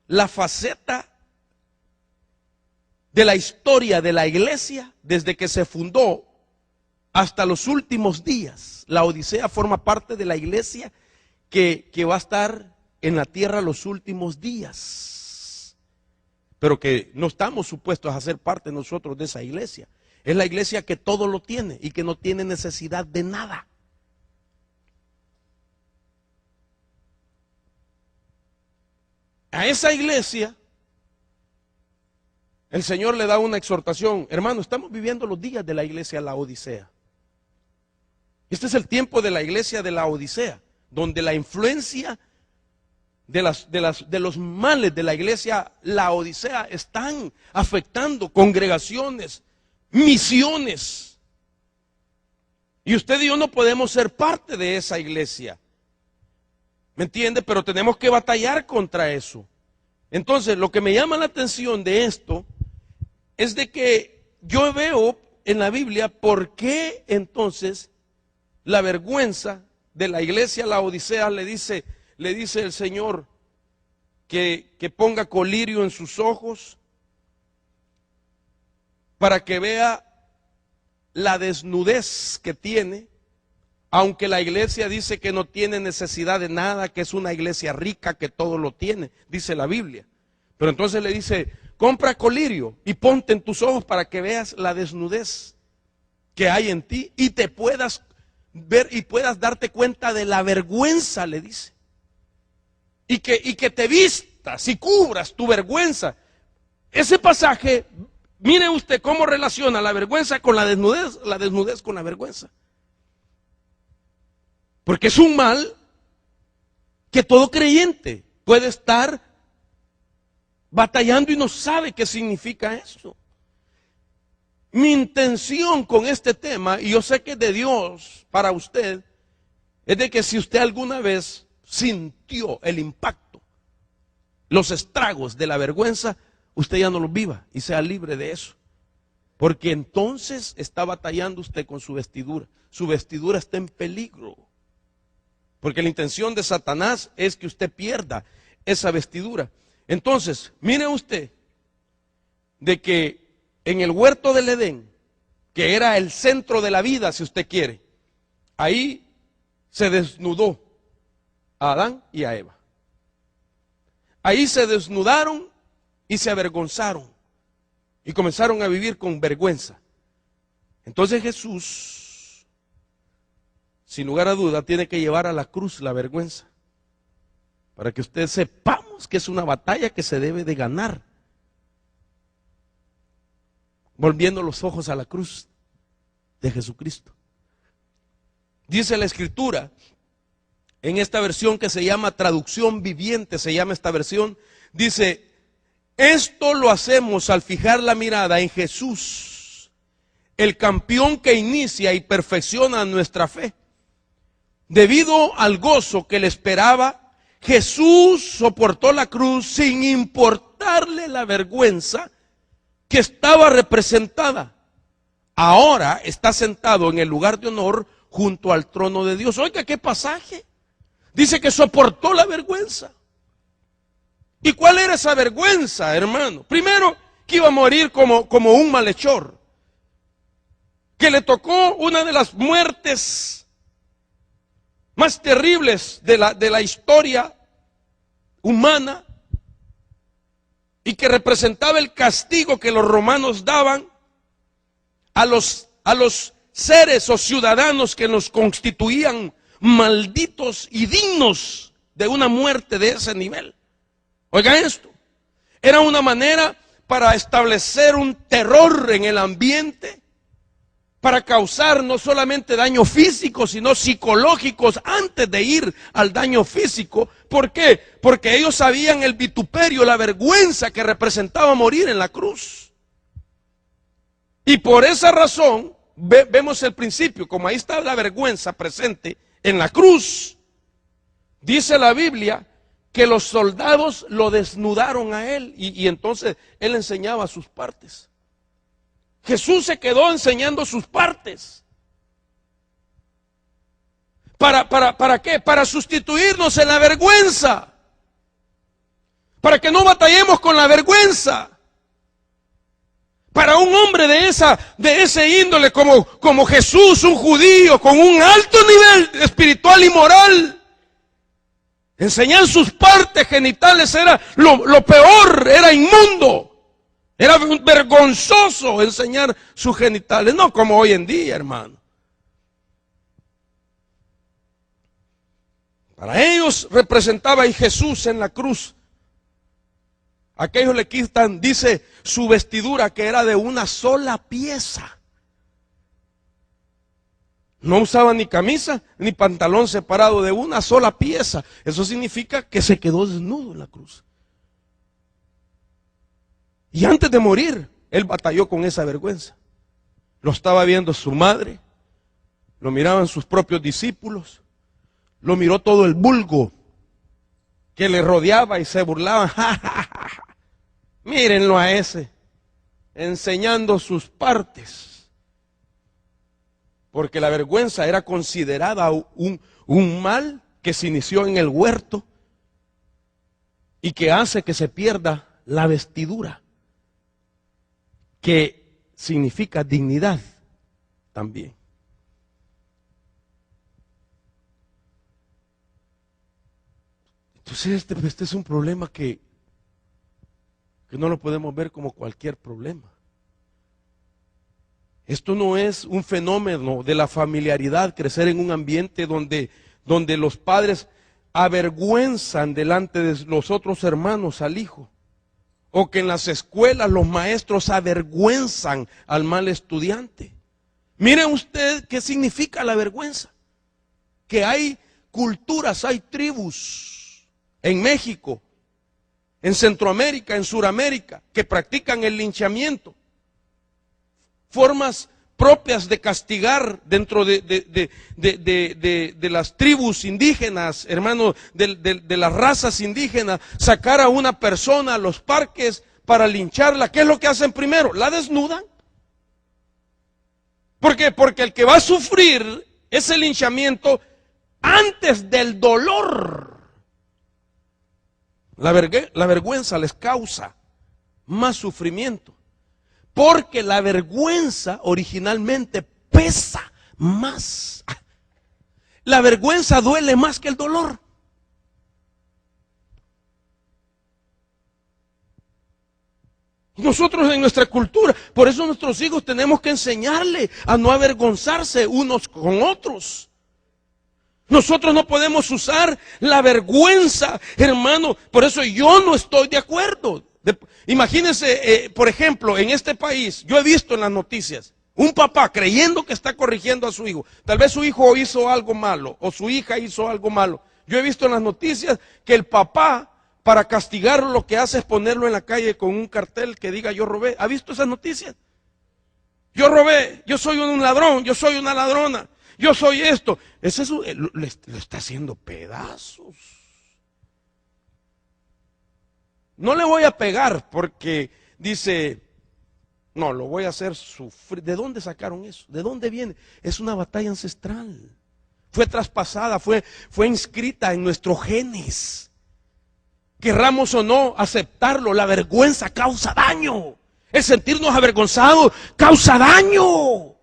la faceta de la historia de la iglesia desde que se fundó hasta los últimos días. Laodicea forma parte de la iglesia que va a estar en la tierra los últimos días, pero que no estamos supuestos a ser parte nosotros de esa iglesia. Es la iglesia que todo lo tiene y que no tiene necesidad de nada. A esa iglesia el Señor le da una exhortación. Hermano, estamos viviendo los días de la iglesia Laodicea. Este es el tiempo de la iglesia de Laodicea, donde la influencia de los males de la iglesia Laodicea están afectando congregaciones, misiones. Y usted y yo no podemos ser parte de esa iglesia. ¿Me entiende? Pero tenemos que batallar contra eso. Entonces, lo que me llama la atención de esto es de que yo veo en la Biblia por qué entonces la vergüenza de la iglesia Laodicea le dice el Señor que ponga colirio en sus ojos para que vea la desnudez que tiene. Aunque la iglesia dice que no tiene necesidad de nada, que es una iglesia rica, que todo lo tiene, dice la Biblia. Pero entonces le dice, compra colirio y ponte en tus ojos para que veas la desnudez que hay en ti y te puedas ver y puedas darte cuenta de la vergüenza, le dice. Y que te vistas y cubras tu vergüenza. Ese pasaje, mire usted cómo relaciona la vergüenza con la desnudez con la vergüenza. Porque es un mal que todo creyente puede estar batallando y no sabe qué significa eso. Mi intención con este tema, y yo sé que es de Dios para usted, es de que si usted alguna vez sintió el impacto los estragos de la vergüenza, usted ya no los viva y sea libre de eso. Porque entonces está batallando usted con su vestidura. Su vestidura está en peligro. Porque la intención de Satanás es que usted pierda esa vestidura. Entonces, mire usted de que en el huerto del Edén, que era el centro de la vida, si usted quiere, ahí se desnudó a Adán y a Eva. Ahí se desnudaron y se avergonzaron y comenzaron a vivir con vergüenza. Entonces Jesús, sin lugar a duda, tiene que llevar a la cruz la vergüenza, para que ustedes sepamos que es una batalla que se debe de ganar, volviendo los ojos a la cruz de Jesucristo. Dice la Escritura, en esta versión que se llama traducción viviente, se llama esta versión, dice: esto lo hacemos al fijar la mirada en Jesús, el campeón que inicia y perfecciona nuestra fe. Debido al gozo que le esperaba, Jesús soportó la cruz sin importarle la vergüenza que estaba representada. Ahora está sentado en el lugar de honor junto al trono de Dios. Oiga, ¿qué pasaje? Dice que soportó la vergüenza. ¿Y cuál era esa vergüenza, hermano? Primero, que iba a morir como un malhechor, que le tocó una de las muertes más terribles de la historia humana, y que representaba el castigo que los romanos daban a los seres o ciudadanos que nos constituían malditos y dignos de una muerte de ese nivel. Oiga esto, era una manera para establecer un terror en el ambiente, para causar no solamente daño físico, sino psicológicos antes de ir al daño físico. ¿Por qué? Porque ellos sabían el vituperio, la vergüenza que representaba morir en la cruz. Y por esa razón, vemos el principio, como ahí está la vergüenza presente en la cruz. Dice la Biblia que los soldados lo desnudaron a él y entonces él enseñaba sus partes. Jesús se quedó enseñando sus partes. ¿Para qué? Para sustituirnos en la vergüenza. Para que no batallemos con la vergüenza. Para un hombre de ese índole como Jesús, un judío con un alto nivel espiritual y moral, enseñar sus partes genitales era lo peor, era inmundo. Era vergonzoso enseñar sus genitales, no como hoy en día, hermano. Para ellos representaba a Jesús en la cruz. Aquellos le quitan, dice, su vestidura, que era de una sola pieza. No usaba ni camisa ni pantalón separado, de una sola pieza. Eso significa que se quedó desnudo en la cruz. Y antes de morir, él batalló con esa vergüenza. Lo estaba viendo su madre, lo miraban sus propios discípulos, lo miró todo el vulgo que le rodeaba y se burlaban. Mírenlo a ese, enseñando sus partes. Porque la vergüenza era considerada un mal que se inició en el huerto y que hace que se pierda la vestidura, que significa dignidad también. Entonces este es un problema que no lo podemos ver como cualquier problema. Esto no es un fenómeno de la familiaridad, crecer en un ambiente donde los padres avergüenzan delante de los otros hermanos al hijo. O que en las escuelas los maestros avergüenzan al mal estudiante. Miren usted qué significa la vergüenza. Que hay culturas, hay tribus en México, en Centroamérica, en Suramérica, que practican el linchamiento. Formas propias de castigar dentro de las tribus indígenas, hermano, de las razas indígenas, sacar a una persona a los parques para lincharla. ¿Qué es lo que hacen primero? La desnudan. ¿Por qué? Porque el que va a sufrir ese linchamiento antes del dolor, la vergüenza les causa más sufrimiento. Porque la vergüenza originalmente pesa más. La vergüenza duele más que el dolor. Nosotros en nuestra cultura, por eso nuestros hijos tenemos que enseñarle a no avergonzarse unos con otros. Nosotros no podemos usar la vergüenza, hermano. Por eso yo no estoy de acuerdo. Imagínense, por ejemplo, en este país, yo he visto en las noticias, un papá creyendo que está corrigiendo a su hijo. Tal vez su hijo hizo algo malo o su hija hizo algo malo. Yo he visto en las noticias que el papá, para castigarlo, lo que hace es ponerlo en la calle con un cartel que diga yo robé. ¿Ha visto esas noticias? Yo robé, yo soy un ladrón, yo soy una ladrona, yo soy esto. Lo está haciendo pedazos. No le voy a pegar porque dice, no, lo voy a hacer sufrir. ¿De dónde sacaron eso? ¿De dónde viene? Es una batalla ancestral. Fue traspasada, fue inscrita en nuestros genes. Querramos o no aceptarlo, la vergüenza causa daño. El sentirnos avergonzados causa daño.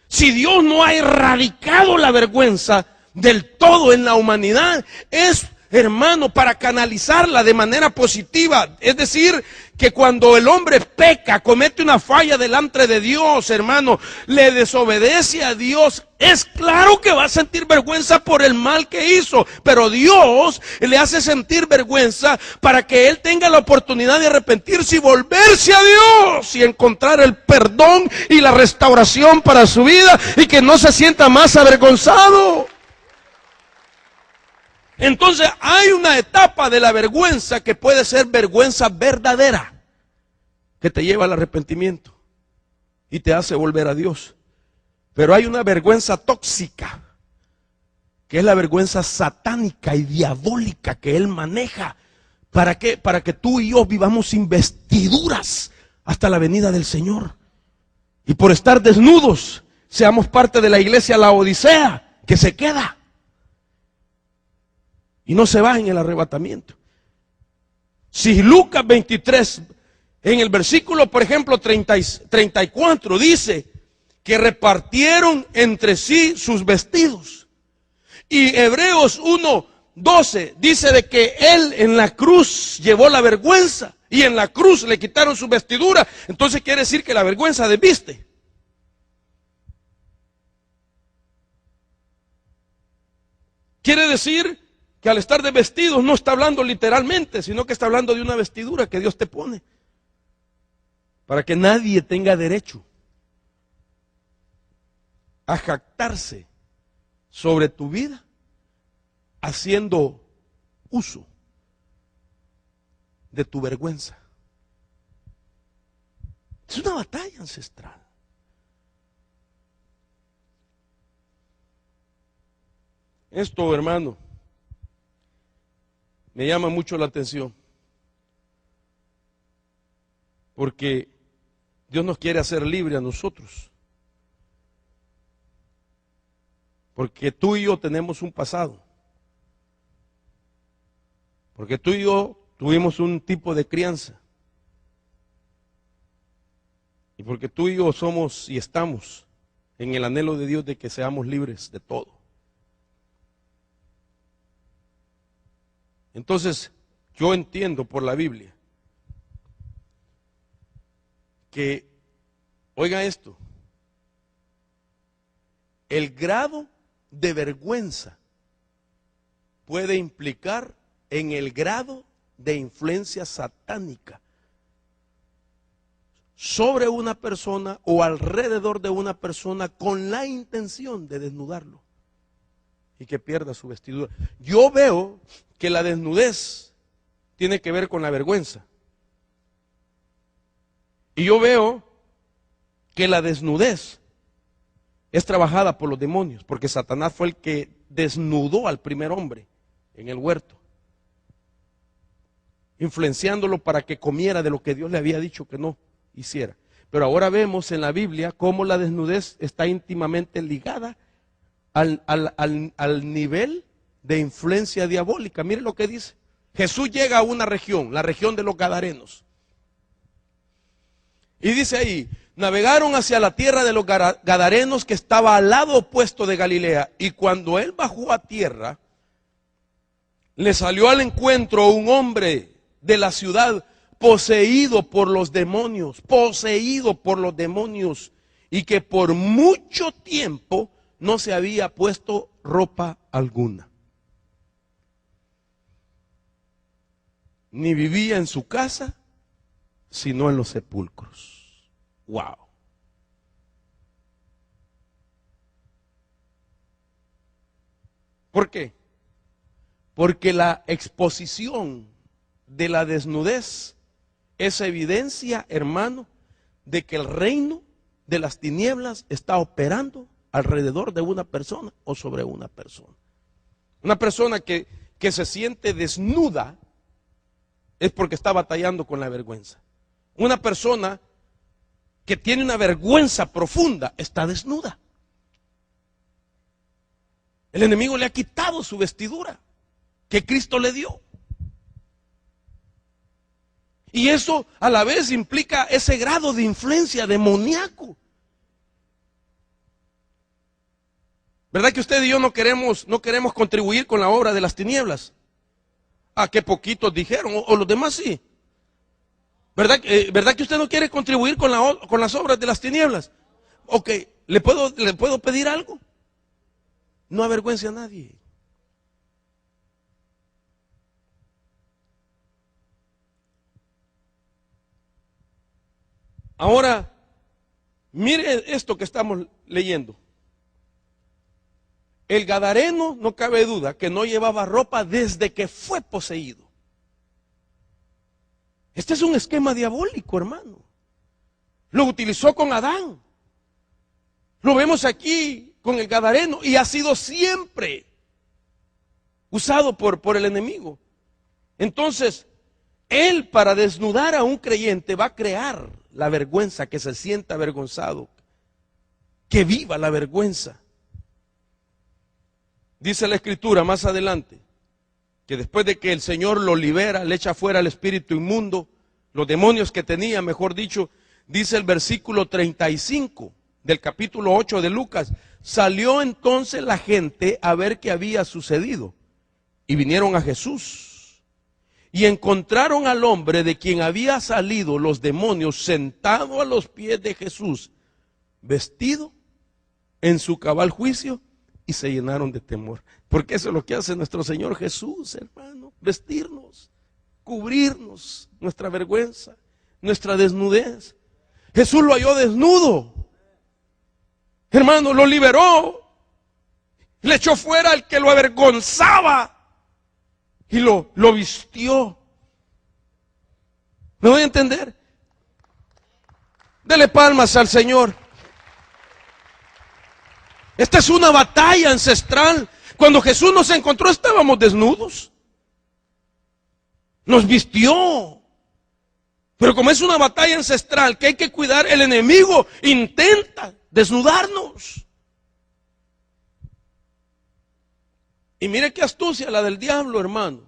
Si Dios no ha erradicado la vergüenza del todo en la humanidad, es, hermano, para canalizarla de manera positiva. Es decir, que cuando el hombre peca, comete una falla delante de Dios, hermano, le desobedece a Dios, es claro que va a sentir vergüenza por el mal que hizo, pero Dios le hace sentir vergüenza para que él tenga la oportunidad de arrepentirse y volverse a Dios y encontrar el perdón y la restauración para su vida y que no se sienta más avergonzado. Entonces hay una etapa de la vergüenza que puede ser vergüenza verdadera, que te lleva al arrepentimiento y te hace volver a Dios. Pero hay una vergüenza tóxica, que es la vergüenza satánica y diabólica que Él maneja. ¿Para qué? Para que tú y yo vivamos sin vestiduras hasta la venida del Señor. Y por estar desnudos, seamos parte de la iglesia Laodicea, que se queda y no se va en el arrebatamiento. Si Lucas 23, en el versículo, por ejemplo, 34, dice que repartieron entre sí sus vestidos. Y Hebreos 1:12 dice de que Él en la cruz llevó la vergüenza y en la cruz le quitaron su vestidura. Entonces quiere decir que la vergüenza desviste. Quiere decir que al estar de vestidos no está hablando literalmente, sino que está hablando de una vestidura que Dios te pone para que nadie tenga derecho a jactarse sobre tu vida haciendo uso de tu vergüenza. Es una batalla ancestral. Esto, hermano, me llama mucho la atención, porque Dios nos quiere hacer libre a nosotros, porque tú y yo tenemos un pasado, porque tú y yo tuvimos un tipo de crianza, y porque tú y yo somos y estamos en el anhelo de Dios de que seamos libres de todo. Entonces, yo entiendo por la Biblia que, oiga esto, el grado de vergüenza puede implicar en el grado de influencia satánica sobre una persona o alrededor de una persona con la intención de desnudarlo y que pierda su vestidura. Yo veo que la desnudez tiene que ver con la vergüenza. Y yo veo que la desnudez es trabajada por los demonios, porque Satanás fue el que desnudó al primer hombre en el huerto, influenciándolo para que comiera de lo que Dios le había dicho que no hiciera. Pero ahora vemos en la Biblia cómo la desnudez está íntimamente ligada al nivel de influencia diabólica. Mire lo que dice. Jesús llega a una región, la región de los Gadarenos. Y dice ahí, navegaron hacia la tierra de los Gadarenos que estaba al lado opuesto de Galilea. Y cuando él bajó a tierra, le salió al encuentro un hombre de la ciudad poseído por los demonios, y que por mucho tiempo no se había puesto ropa alguna, ni vivía en su casa, sino en los sepulcros. Wow. ¿Por qué? Porque la exposición de la desnudez es evidencia, hermano, de que el reino de las tinieblas está operando alrededor de una persona o sobre una persona. Una persona que se siente desnuda es porque está batallando con la vergüenza. Una persona que tiene una vergüenza profunda está desnuda. El enemigo le ha quitado su vestidura que Cristo le dio. Y eso a la vez implica ese grado de influencia demoníaco. ¿Verdad que usted y yo no queremos contribuir con la obra de las tinieblas? Ah, que poquitos dijeron, o los demás sí. ¿Verdad que usted no quiere contribuir con las obras de las tinieblas? Ok, ¿le puedo pedir algo? No avergüence a nadie. Ahora, mire esto que estamos leyendo. El gadareno, no cabe duda, que no llevaba ropa desde que fue poseído. Este es un esquema diabólico, hermano. Lo utilizó con Adán. Lo vemos aquí con el gadareno y ha sido siempre usado por el enemigo. Entonces, él, para desnudar a un creyente, va a crear la vergüenza, que se sienta avergonzado, que viva la vergüenza. Dice la Escritura más adelante, que después de que el Señor lo libera, le echa fuera el espíritu inmundo, los demonios que tenía, mejor dicho, dice el versículo 35 del capítulo 8 de Lucas, salió entonces la gente a ver qué había sucedido, y vinieron a Jesús. Y encontraron al hombre de quien había salido los demonios sentado a los pies de Jesús, vestido en su cabal juicio, y se llenaron de temor. Porque eso es lo que hace nuestro Señor Jesús, hermano, vestirnos, cubrirnos nuestra vergüenza, nuestra desnudez. Jesús lo halló desnudo, hermano, lo liberó, le echó fuera al que lo avergonzaba y lo vistió. ¿Me voy a entender? Dele palmas al Señor. Esta es una batalla ancestral. Cuando Jesús nos encontró estábamos desnudos. Nos vistió. Pero como es una batalla ancestral que hay que cuidar, el enemigo intenta desnudarnos. Y mire qué astucia la del diablo, hermano.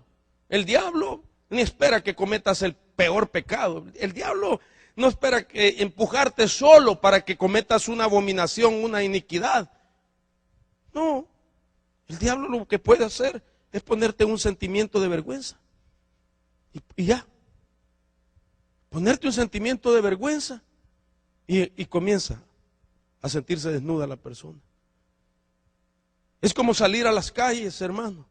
El diablo ni espera que cometas el peor pecado. El diablo no espera que empujarte solo para que cometas una abominación, una iniquidad. No, el diablo lo que puede hacer es ponerte un sentimiento de vergüenza. Y ya. Ponerte un sentimiento de vergüenza y comienza a sentirse desnuda la persona. Es como salir a las calles, hermano,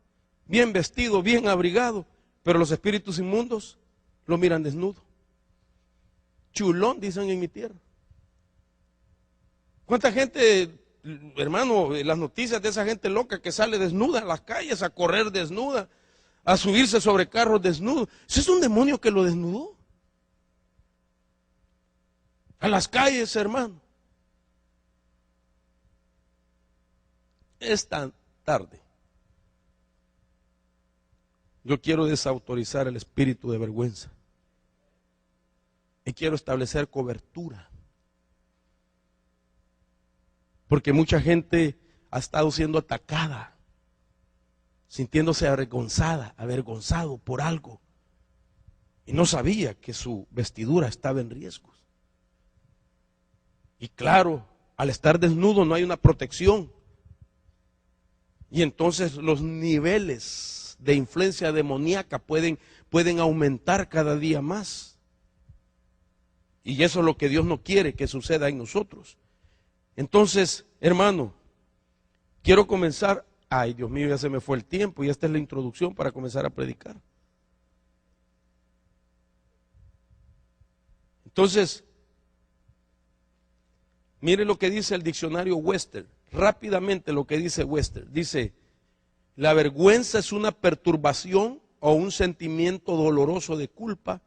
bien vestido, bien abrigado, pero los espíritus inmundos lo miran desnudo. Chulón, dicen en mi tierra. ¿Cuánta gente, hermano, las noticias de esa gente loca que sale desnuda a las calles, a correr desnuda, a subirse sobre carros desnudos? Ese es un demonio que lo desnudó. A las calles, hermano. esta tarde yo quiero desautorizar el espíritu de vergüenza y quiero establecer cobertura, porque mucha gente ha estado siendo atacada, sintiéndose avergonzado por algo, y no sabía que su vestidura estaba en riesgos. Y claro, al estar desnudo no hay una protección, y entonces los niveles de influencia demoníaca pueden aumentar cada día más. Y eso es lo que Dios no quiere que suceda en nosotros. Entonces, hermano, quiero comenzar. Ay, Dios mío, ya se me fue el tiempo y esta es la introducción para comenzar a predicar. Entonces, mire lo que dice el diccionario Webster. Rápidamente lo que dice Webster. Dice, la vergüenza es una perturbación o un sentimiento doloroso de culpa,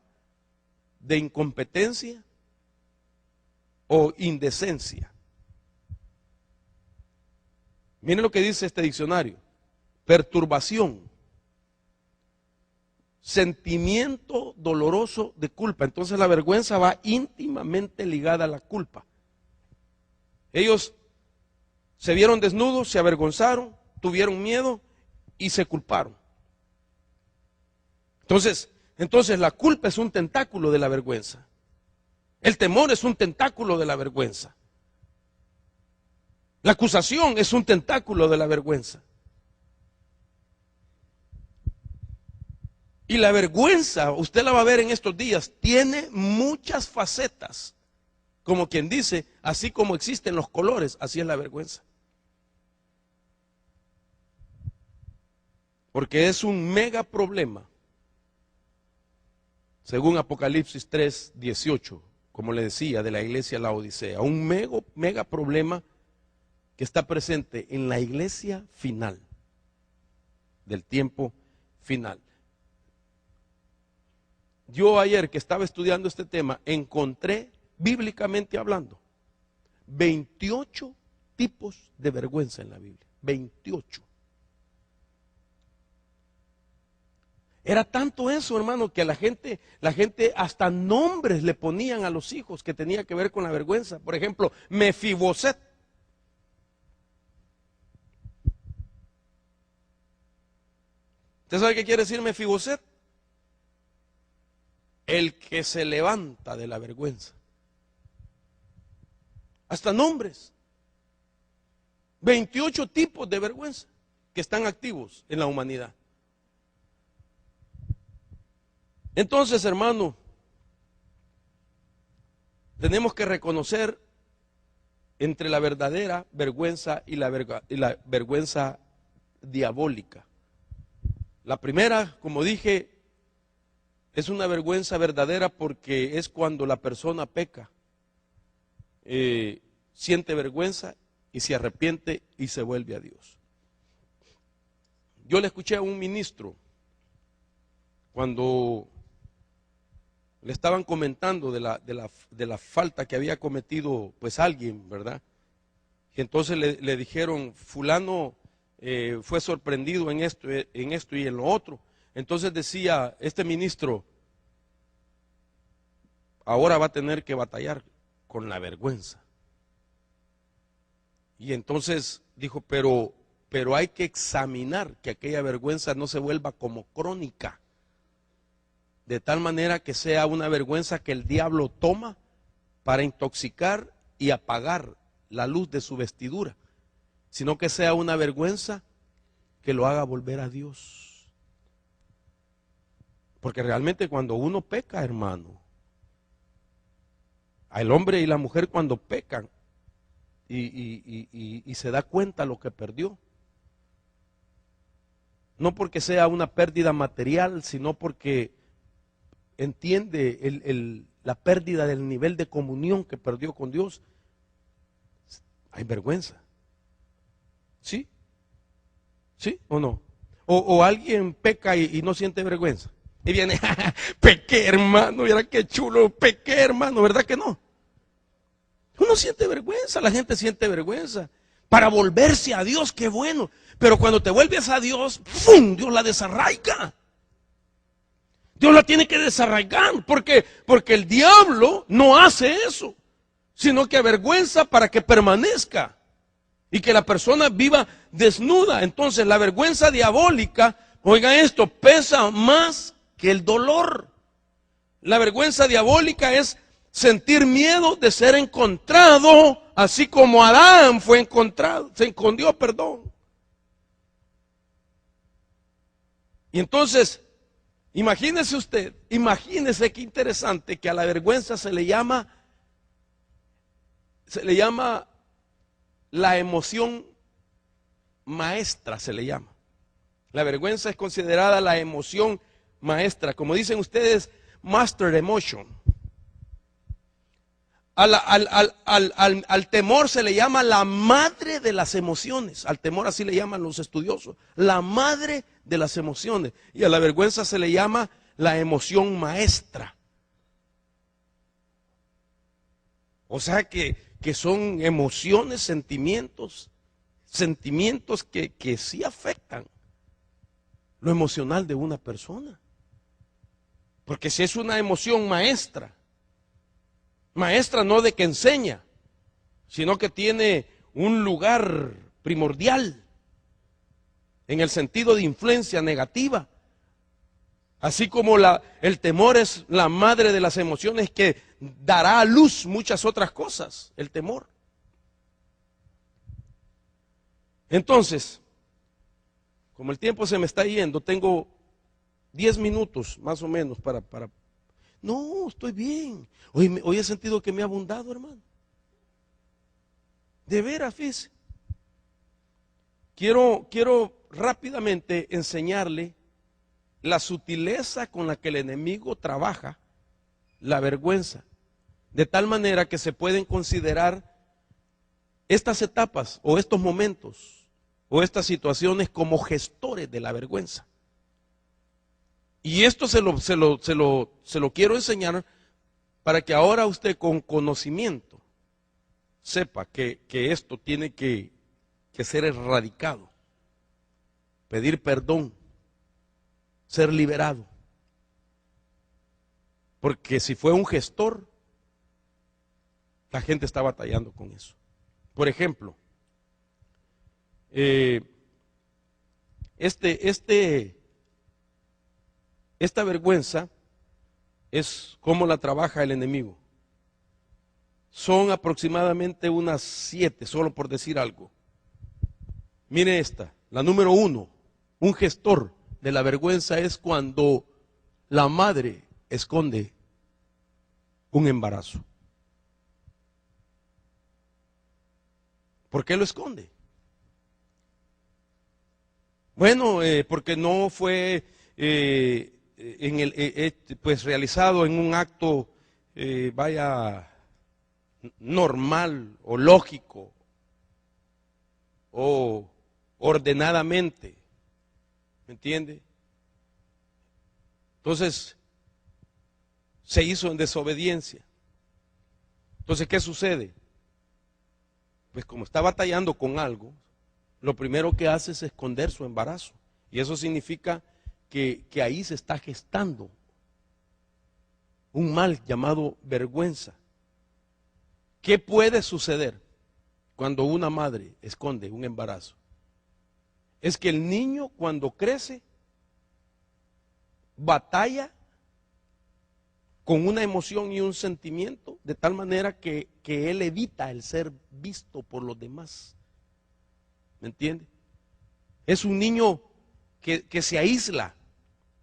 de incompetencia o indecencia. Miren lo que dice este diccionario. Perturbación, sentimiento doloroso de culpa. Entonces la vergüenza va íntimamente ligada a la culpa. Ellos se vieron desnudos, se avergonzaron, tuvieron miedo y se culparon. Entonces la culpa es un tentáculo de la vergüenza. El temor es un tentáculo de la vergüenza. La acusación es un tentáculo de la vergüenza. Y la vergüenza, usted la va a ver en estos días, tiene muchas facetas. Como quien dice, así como existen los colores, así es la vergüenza. Porque es un mega problema. Según Apocalipsis 3:18, como le decía, de la iglesia de la Odisea. Un mega problema que está presente en la iglesia final, del tiempo final. Yo ayer que estaba estudiando este tema, encontré, bíblicamente hablando, 28 tipos de vergüenza en la Biblia. 28. Era tanto eso, hermano, que la gente hasta nombres le ponían a los hijos que tenía que ver con la vergüenza. Por ejemplo, Mefiboset. ¿Usted sabe qué quiere decir Mefiboset? El que se levanta de la vergüenza. Hasta nombres. 28 tipos de vergüenza que están activos en la humanidad. Entonces, hermano, tenemos que reconocer entre la verdadera vergüenza y la vergüenza diabólica. La primera, como dije, es una vergüenza verdadera porque es cuando la persona peca, siente vergüenza y se arrepiente y se vuelve a Dios. Yo le escuché a un ministro cuando le estaban comentando de la falta que había cometido pues alguien, ¿verdad? Y entonces le dijeron, fulano fue sorprendido en esto y en lo otro. Entonces decía este ministro, ahora va a tener que batallar con la vergüenza. Y entonces dijo, pero hay que examinar que aquella vergüenza no se vuelva como crónica, de tal manera que sea una vergüenza que el diablo toma para intoxicar y apagar la luz de su vestidura, sino que sea una vergüenza que lo haga volver a Dios. Porque realmente cuando uno peca, hermano, al hombre y la mujer cuando pecan y se da cuenta lo que perdió, no porque sea una pérdida material, sino porque entiende la pérdida del nivel de comunión que perdió con Dios, hay vergüenza. ¿Sí? ¿Sí o no? O alguien peca y no siente vergüenza. Y viene, pequé hermano, mira qué chulo, pequé hermano, ¿verdad que no? Uno siente vergüenza, la gente siente vergüenza. para volverse a Dios, qué bueno. Pero cuando te vuelves a Dios, ¡fum!, Dios la desarraiga. Dios la tiene que desarraigar. ¿Por qué? Porque el diablo no hace eso, sino que avergüenza para que permanezca y que la persona viva desnuda. Entonces la vergüenza diabólica, oiga esto, pesa más que el dolor. La vergüenza diabólica es sentir miedo de ser encontrado, así como Adán fue encontrado, se escondió, perdón. Y entonces, imagínese usted, imagínese qué interesante que a la vergüenza se le llama la emoción maestra, se le llama. La vergüenza es considerada la emoción maestra, como dicen ustedes, master emotion. Al temor se le llama la madre de las emociones. Al temor así le llaman los estudiosos, la madre de las emociones. Y a la vergüenza se le llama la emoción maestra. O sea que son emociones, sentimientos que sí afectan lo emocional de una persona. Porque si es una emoción maestra, maestra no de que enseña, sino que tiene un lugar primordial en el sentido de influencia negativa. Así como el temor es la madre de las emociones que dará a luz muchas otras cosas, el temor. Entonces, como el tiempo se me está yendo, tengo 10 minutos más o menos para... No, estoy bien. Hoy he sentido que me ha abundado, hermano. De veras, fíjese. Quiero rápidamente enseñarle la sutileza con la que el enemigo trabaja la vergüenza, de tal manera que se pueden considerar estas etapas o estos momentos o estas situaciones como gestores de la vergüenza. Y esto se lo quiero enseñar para que ahora usted con conocimiento sepa que esto tiene que ser erradicado, pedir perdón, ser liberado. Porque si fue un gestor, la gente está batallando con eso. Por ejemplo, esta vergüenza es cómo la trabaja el enemigo. Son aproximadamente unas 7, solo por decir algo. Mire esta, la número 1, un gestor de la vergüenza es cuando la madre esconde un embarazo. ¿Por qué lo esconde? Bueno, porque no fue pues realizado en un acto normal o lógico o ordenadamente, ¿me entiende? Entonces se hizo en desobediencia. Entonces, ¿qué sucede? Pues como está batallando con algo, lo primero que hace es esconder su embarazo. Y eso significa que ahí se está gestando un mal llamado vergüenza. ¿Qué puede suceder cuando una madre esconde un embarazo? Es que el niño cuando crece batalla con una emoción y un sentimiento de tal manera que él evita el ser visto por los demás. ¿Me entiende? Es un niño que se aísla,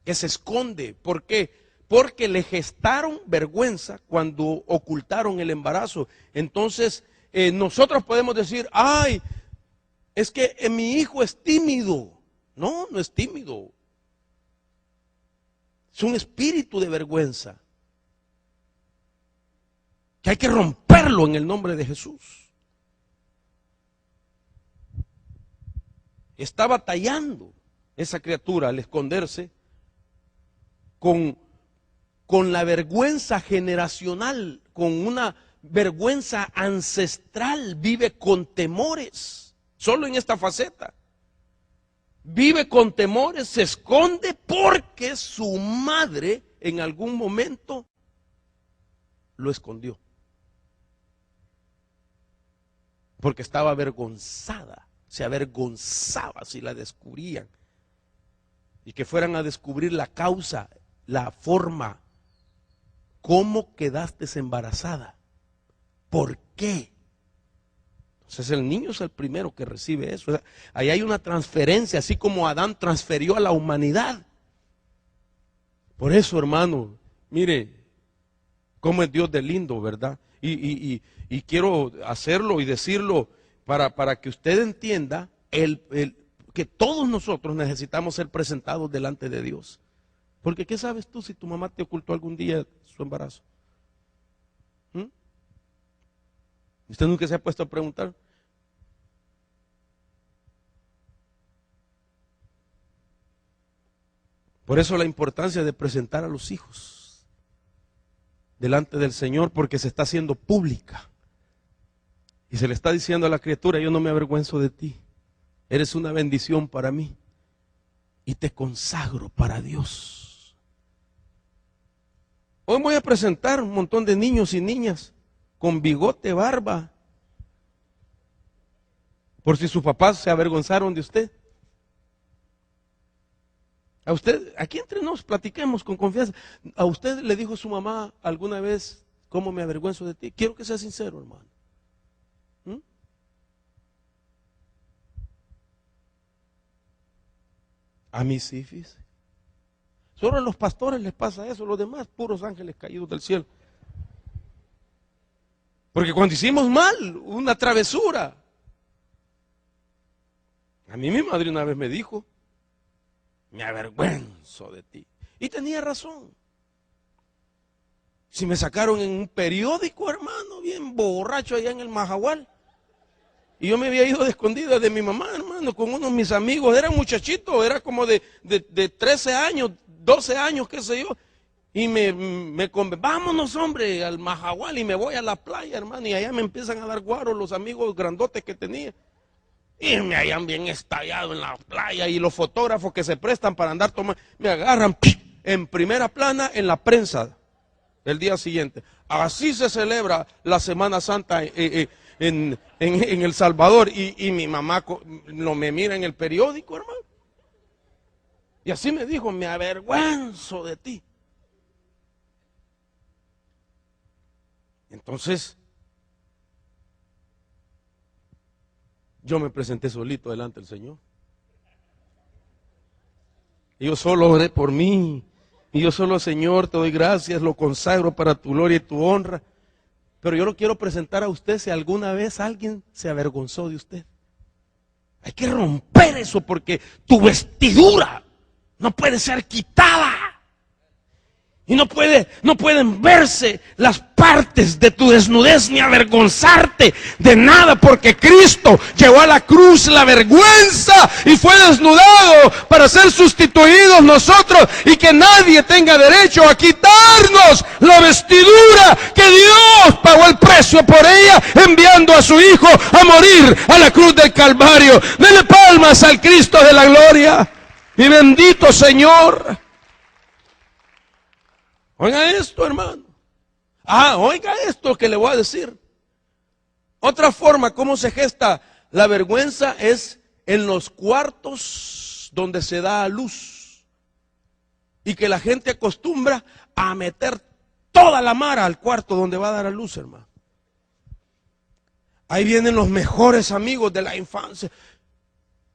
que se esconde. ¿Por qué? Porque le gestaron vergüenza cuando ocultaron el embarazo. Entonces, nosotros podemos decir, ay, es que mi hijo es tímido. No, no es tímido. Es un espíritu de vergüenza que hay que romperlo en el nombre de Jesús. Está batallando esa criatura al esconderse con la vergüenza generacional, con una vergüenza ancestral, vive con temores. solo en esta faceta. Vive con temores, se esconde porque su madre en algún momento lo escondió. Porque estaba avergonzada, se avergonzaba si la descubrían. Y que fueran a descubrir la causa, la forma, cómo quedaste embarazada, por qué. Entonces el niño es el primero que recibe eso. O sea, ahí hay una transferencia, así como Adán transfirió a la humanidad. Por eso, hermano, mire cómo es Dios de lindo, ¿verdad? Y quiero hacerlo y decirlo para que usted entienda que todos nosotros necesitamos ser presentados delante de Dios. Porque ¿qué sabes tú si tu mamá te ocultó algún día su embarazo? ¿Usted nunca se ha puesto a preguntar? Por eso la importancia de presentar a los hijos delante del Señor, porque se está haciendo pública. Y se le está diciendo a la criatura: yo no me avergüenzo de ti. Eres una bendición para mí. Y te consagro para Dios. Hoy voy a presentar un montón de niños y niñas con bigote, barba, por si sus papás se avergonzaron de usted. A usted, aquí entre nos, platiquemos con confianza. ¿A usted le dijo su mamá alguna vez cómo me avergüenzo de ti? Quiero que sea sincero, hermano. A mí sí, fíjese. Solo a los pastores les pasa eso, los demás puros ángeles caídos del cielo. Porque cuando hicimos mal, una travesura, a mí mi madre una vez me dijo: me avergüenzo de ti. Y tenía razón. Si me sacaron en un periódico, hermano, bien borracho allá en el Majahual, y yo me había ido de escondida de mi mamá, hermano, con unos de mis amigos, eran muchachitos, era como de 13 años, 12 años, qué sé yo, y vámonos, hombre, al Majahual, y me voy a la playa, hermano, y allá me empiezan a dar guaros los amigos grandotes que tenía. Y me hallan bien estallado en la playa, y los fotógrafos que se prestan para andar tomando, me agarran en primera plana en la prensa el día siguiente. Así se celebra la Semana Santa en El Salvador, y mi mamá me mira en el periódico, hermano. Y así me dijo: me avergüenzo de ti. Entonces, yo me presenté solito delante del Señor. Y yo solo oré por mí. Y yo solo: Señor, te doy gracias, lo consagro para tu gloria y tu honra. Pero yo lo quiero presentar a usted si alguna vez alguien se avergonzó de usted. Hay que romper eso, porque tu vestidura no puede ser quitada. Y no pueden verse las partes de tu desnudez ni avergonzarte de nada, porque Cristo llevó a la cruz la vergüenza y fue desnudado para ser sustituidos nosotros, y que nadie tenga derecho a quitarnos la vestidura que Dios pagó el precio por ella, enviando a su Hijo a morir a la cruz del Calvario. Denle palmas al Cristo de la gloria. Y bendito Señor. Oiga esto, hermano. Oiga esto que le voy a decir. Otra forma como se gesta la vergüenza es en los cuartos donde se da a luz, y que la gente acostumbra a meter toda la mara al cuarto donde va a dar a luz, hermano. Ahí vienen los mejores amigos de la infancia.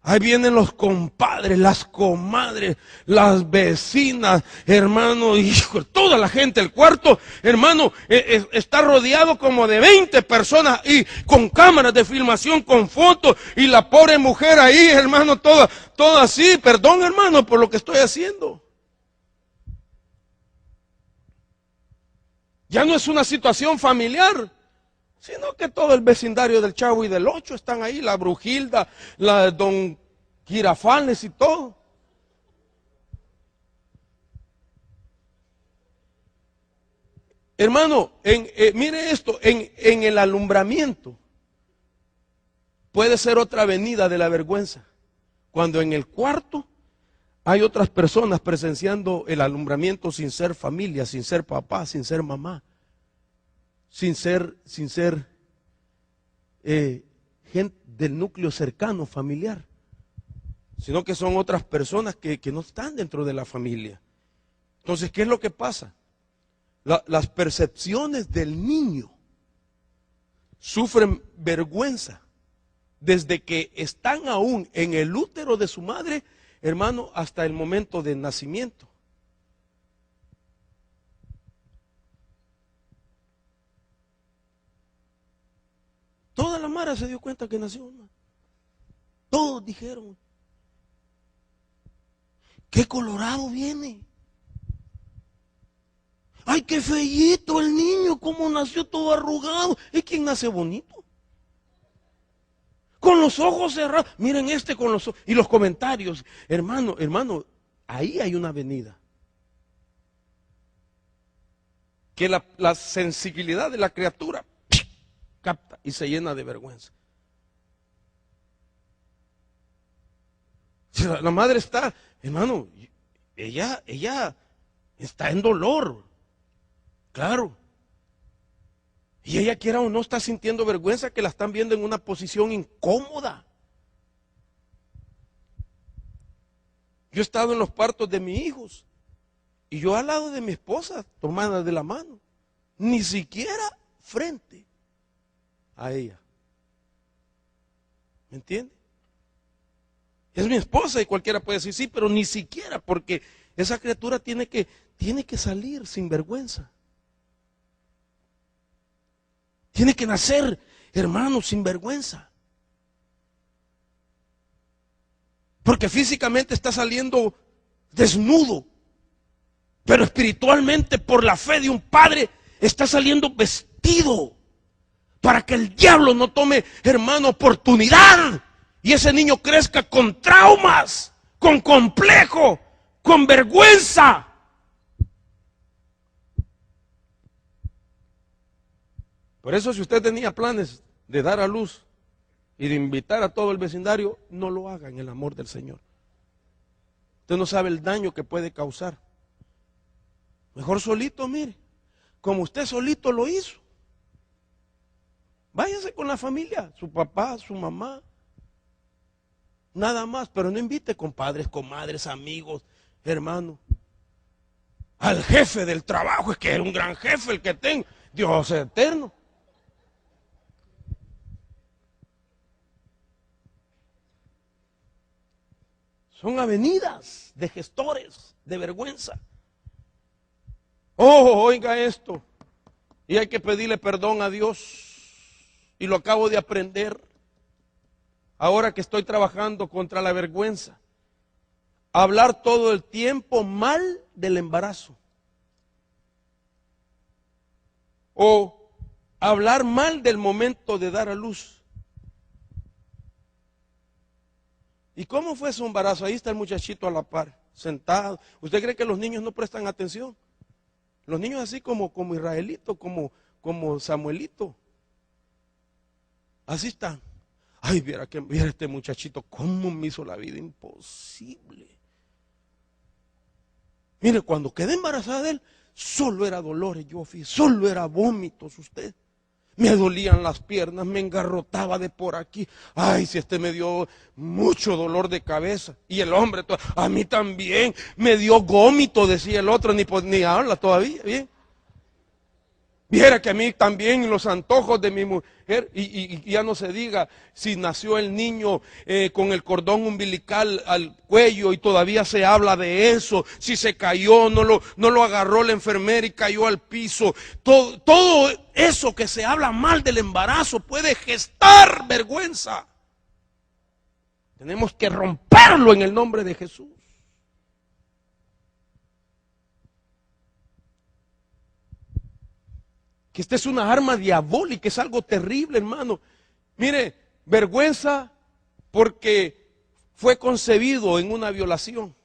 Ahí vienen los compadres, las comadres, las vecinas, hermano, hijo, toda la gente. El cuarto, hermano, está rodeado como de 20 personas, y con cámaras de filmación, con fotos, y la pobre mujer ahí, hermano, toda así. Perdón, hermano, por lo que estoy haciendo. Ya no es una situación familiar, sino que todo el vecindario del Chavo y del Ocho están ahí, la Brujilda, la Don Girafanes y todo. Hermano, mire esto, en el alumbramiento, puede ser otra venida de la vergüenza. Cuando en el cuarto hay otras personas presenciando el alumbramiento sin ser familia, sin ser papá, sin ser mamá, sin ser gente del núcleo cercano, familiar, sino que son otras personas que no están dentro de la familia. Entonces, ¿qué es lo que pasa? Las percepciones del niño sufren vergüenza desde que están aún en el útero de su madre, hermano, hasta el momento del nacimiento. Toda la mara se dio cuenta que nació, ¿no? Todos dijeron, qué colorado viene. Ay, qué feíto el niño, cómo nació todo arrugado. ¿Es quien nace bonito? Con los ojos cerrados. Miren este con los ojos. Y los comentarios, hermano, ahí hay una avenida. Que la sensibilidad de la criatura capta y se llena de vergüenza. Si la madre está, hermano, ella está en dolor, claro. Y ella, quiera o no, está sintiendo vergüenza, que la están viendo en una posición incómoda. Yo he estado en los partos de mis hijos y yo al lado de mi esposa, tomada de la mano, ni siquiera frente a ella. ¿Me entiende? Es mi esposa y cualquiera puede decir sí, pero ni siquiera, porque esa criatura tiene que salir sin vergüenza. Tiene que nacer, hermano, sin vergüenza. Porque físicamente está saliendo desnudo, pero espiritualmente, por la fe de un padre, está saliendo vestido, para que el diablo no tome, hermano, oportunidad, y ese niño crezca con traumas, con complejo, con vergüenza. Por eso, si usted tenía planes de dar a luz y de invitar a todo el vecindario, no lo haga en el amor del Señor. Usted no sabe el daño que puede causar. Mejor solito, mire, como usted solito lo hizo. Váyase con la familia, su papá, su mamá, nada más, pero no invite compadres, comadres, amigos, hermanos. Al jefe del trabajo, es que era un gran jefe el que tengo, Dios eterno. Son avenidas de gestores de vergüenza. Oh, oiga esto. Y hay que pedirle perdón a Dios. Y lo acabo de aprender. Ahora que estoy trabajando contra la vergüenza. Hablar todo el tiempo mal del embarazo. O hablar mal del momento de dar a luz. ¿Y cómo fue su embarazo? Ahí está el muchachito a la par, sentado. ¿Usted cree que los niños no prestan atención? Los niños así como Israelito, como Samuelito. Así están. Ay, viera este muchachito, cómo me hizo la vida imposible. Mire, cuando quedé embarazada de él, solo era dolores, solo era vómitos usted. Me dolían las piernas, me engarrotaba de por aquí. Ay, si me dio mucho dolor de cabeza. Y el hombre, a mí también, me dio gómito, decía el otro, ni habla todavía, bien. Viera que a mí también los antojos de mi mujer, y ya no se diga si nació el niño con el cordón umbilical al cuello y todavía se habla de eso, si se cayó, no lo agarró la enfermera y cayó al piso. Todo eso que se habla mal del embarazo puede gestar vergüenza. Tenemos que romperlo en el nombre de Jesús. Que esta es una arma diabólica, es algo terrible, hermano. Mire, vergüenza porque fue concebido en una violación.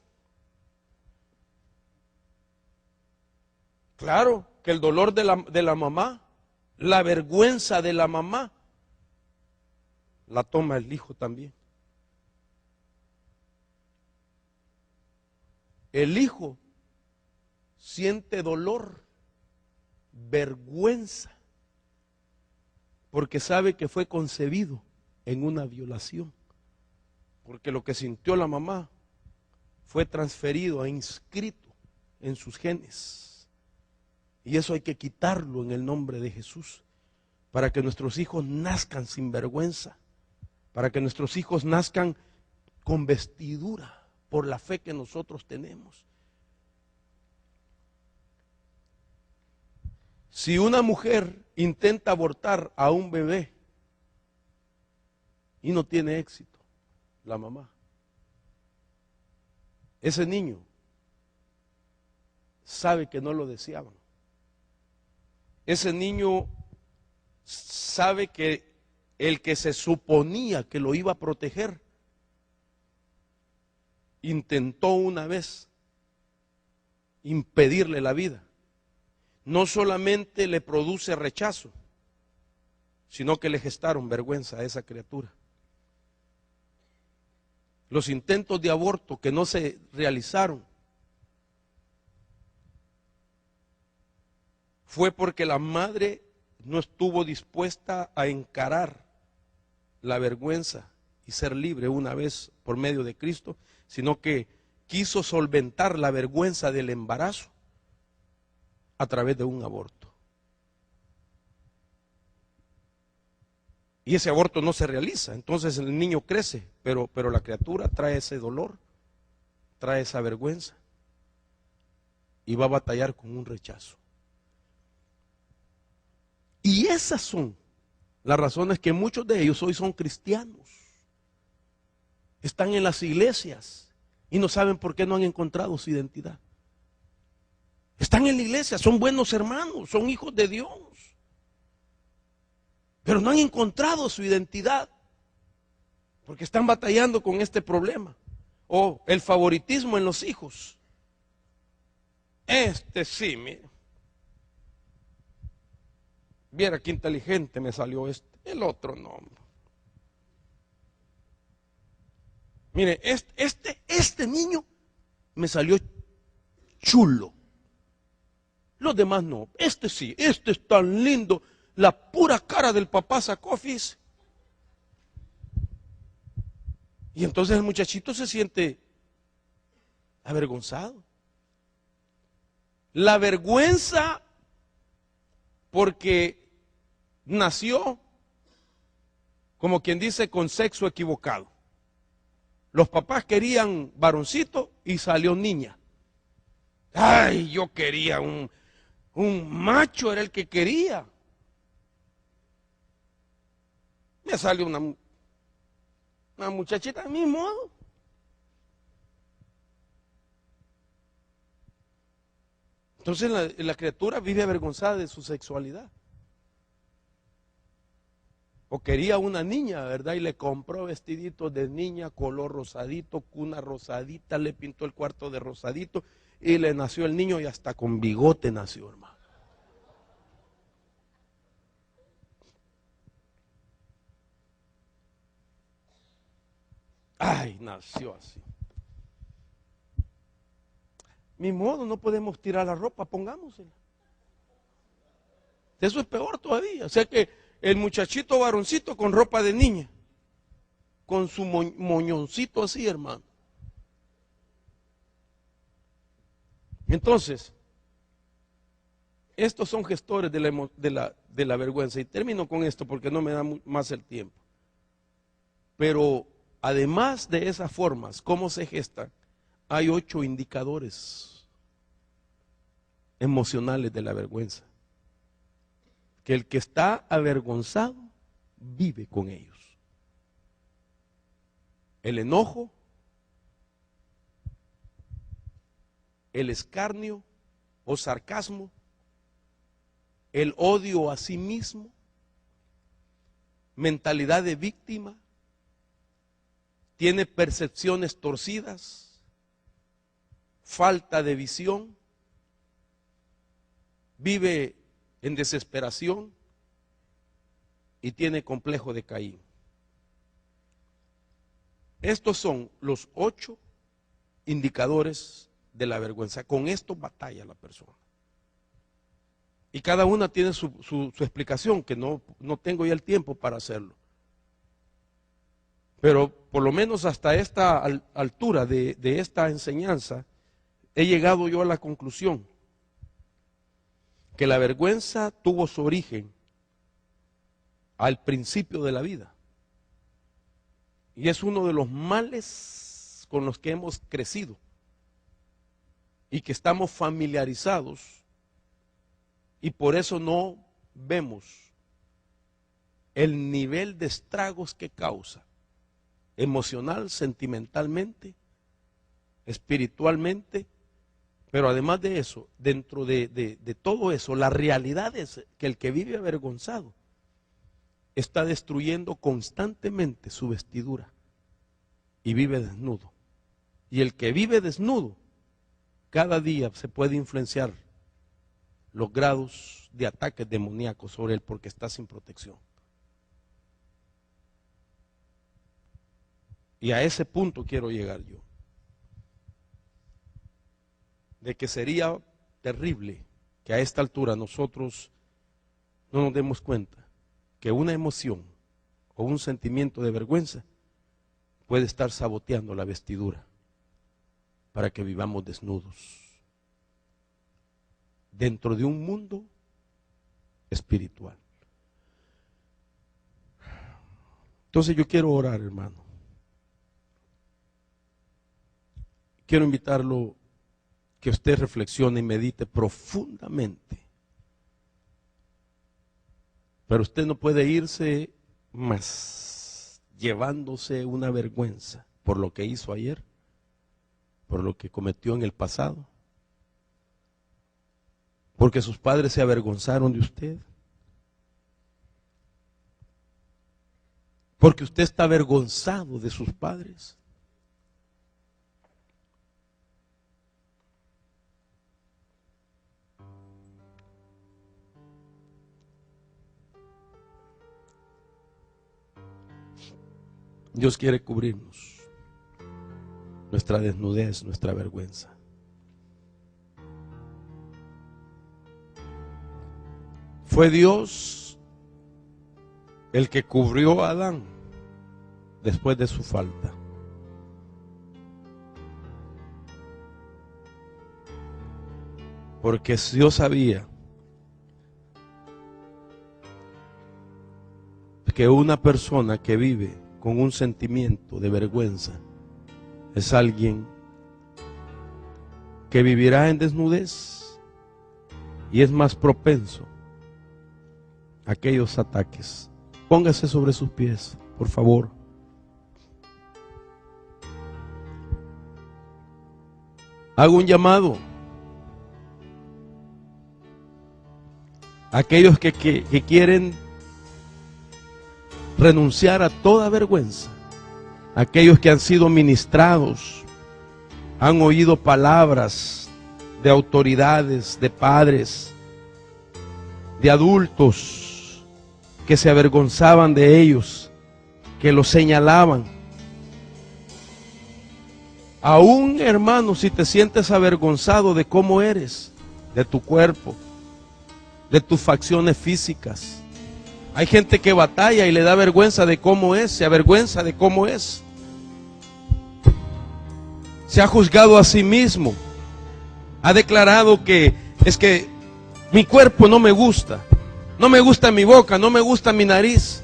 Claro que el dolor de la mamá, la vergüenza de la mamá, la toma el hijo también. El hijo siente dolor, vergüenza, porque sabe que fue concebido en una violación, porque lo que sintió la mamá fue transferido e inscrito en sus genes, y eso hay que quitarlo en el nombre de Jesús, para que nuestros hijos nazcan sin vergüenza, para que nuestros hijos nazcan con vestidura por la fe que nosotros tenemos. Si una mujer intenta abortar a un bebé y no tiene éxito, la mamá, ese niño sabe que no lo deseaban. Ese niño sabe que el que se suponía que lo iba a proteger intentó una vez impedirle la vida. No solamente le produce rechazo, sino que le gestaron vergüenza a esa criatura. Los intentos de aborto que no se realizaron fue porque la madre no estuvo dispuesta a encarar la vergüenza y ser libre una vez por medio de Cristo, sino que quiso solventar la vergüenza del embarazo a través de un aborto. Y ese aborto no se realiza, entonces el niño crece, pero la criatura trae ese dolor, trae esa vergüenza y va a batallar con un rechazo. Y esas son las razones que muchos de ellos hoy son cristianos. Están en las iglesias y no saben por qué no han encontrado su identidad. Están en la iglesia, son buenos hermanos, son hijos de Dios, pero no han encontrado su identidad porque están batallando con este problema. O el favoritismo en los hijos. Este sí, mire. Viera qué inteligente me salió este, el otro no. Mire, este niño me salió chulo. Los demás no. Este sí, este es tan lindo. La pura cara del papá sacó, fíjese. Y entonces el muchachito se siente avergonzado. La vergüenza porque nació, como quien dice, con sexo equivocado. Los papás querían varoncito y salió niña. Ay, yo quería un macho, era el que quería. Me salió una muchachita de mi modo. Entonces la criatura vive avergonzada de su sexualidad. O quería una niña, ¿verdad? Y le compró vestiditos de niña, color rosadito, cuna rosadita, le pintó el cuarto de rosadito y le nació el niño y hasta con bigote nació, hermano. Ay, nació así. Ni modo, no podemos tirar la ropa, pongámosela. Eso es peor todavía. O sea que el muchachito varoncito con ropa de niña, con su moñoncito así, hermano. Entonces, estos son gestores de la vergüenza. Y termino con esto porque no me da más el tiempo. Pero además de esas formas, ¿cómo se gestan? Hay 8 indicadores emocionales de la vergüenza. Que el que está avergonzado vive con ellos. El enojo, el escarnio o sarcasmo, el odio a sí mismo, mentalidad de víctima, tiene percepciones torcidas, falta de visión, vive en desesperación y tiene complejo de Caín. Estos son los 8 indicadores de la vergüenza. Con esto batalla la persona. Y cada una tiene su explicación, que no tengo ya el tiempo para hacerlo. Pero por lo menos hasta esta altura de esta enseñanza, he llegado yo a la conclusión que la vergüenza tuvo su origen al principio de la vida. Y es uno de los males con los que hemos crecido y que estamos familiarizados, y por eso no vemos el nivel de estragos que causa emocional, sentimentalmente, espiritualmente. Pero además de eso, dentro de todo eso, la realidad es que el que vive avergonzado está destruyendo constantemente su vestidura y vive desnudo. Y el que vive desnudo, cada día se puede influenciar los grados de ataques demoníacos sobre él porque está sin protección. Y a ese punto quiero llegar yo, de que sería terrible que a esta altura nosotros no nos demos cuenta que una emoción o un sentimiento de vergüenza puede estar saboteando la vestidura para que vivamos desnudos dentro de un mundo espiritual. Entonces yo quiero orar, hermano. Quiero invitarlo que usted reflexione y medite profundamente. Pero usted no puede irse más llevándose una vergüenza por lo que hizo ayer, por lo que cometió en el pasado, porque sus padres se avergonzaron de usted, porque usted está avergonzado de sus padres. Dios quiere cubrirnos, nuestra desnudez, nuestra vergüenza. Fue Dios el que cubrió a Adán después de su falta. Porque Dios sabía que una persona que vive con un sentimiento de vergüenza es alguien que vivirá en desnudez y es más propenso a aquellos ataques. Póngase sobre sus pies, por favor. Hago un llamado a aquellos que quieren renunciar a toda vergüenza, aquellos que han sido ministrados, han oído palabras de autoridades, de padres, de adultos que se avergonzaban de ellos, que los señalaban. Aún, hermano, si te sientes avergonzado de cómo eres, de tu cuerpo, de tus facciones físicas, hay gente que batalla y le da vergüenza de cómo es, se avergüenza de cómo es. Se ha juzgado a sí mismo. Ha declarado que es que mi cuerpo no me gusta. No me gusta mi boca, no me gusta mi nariz.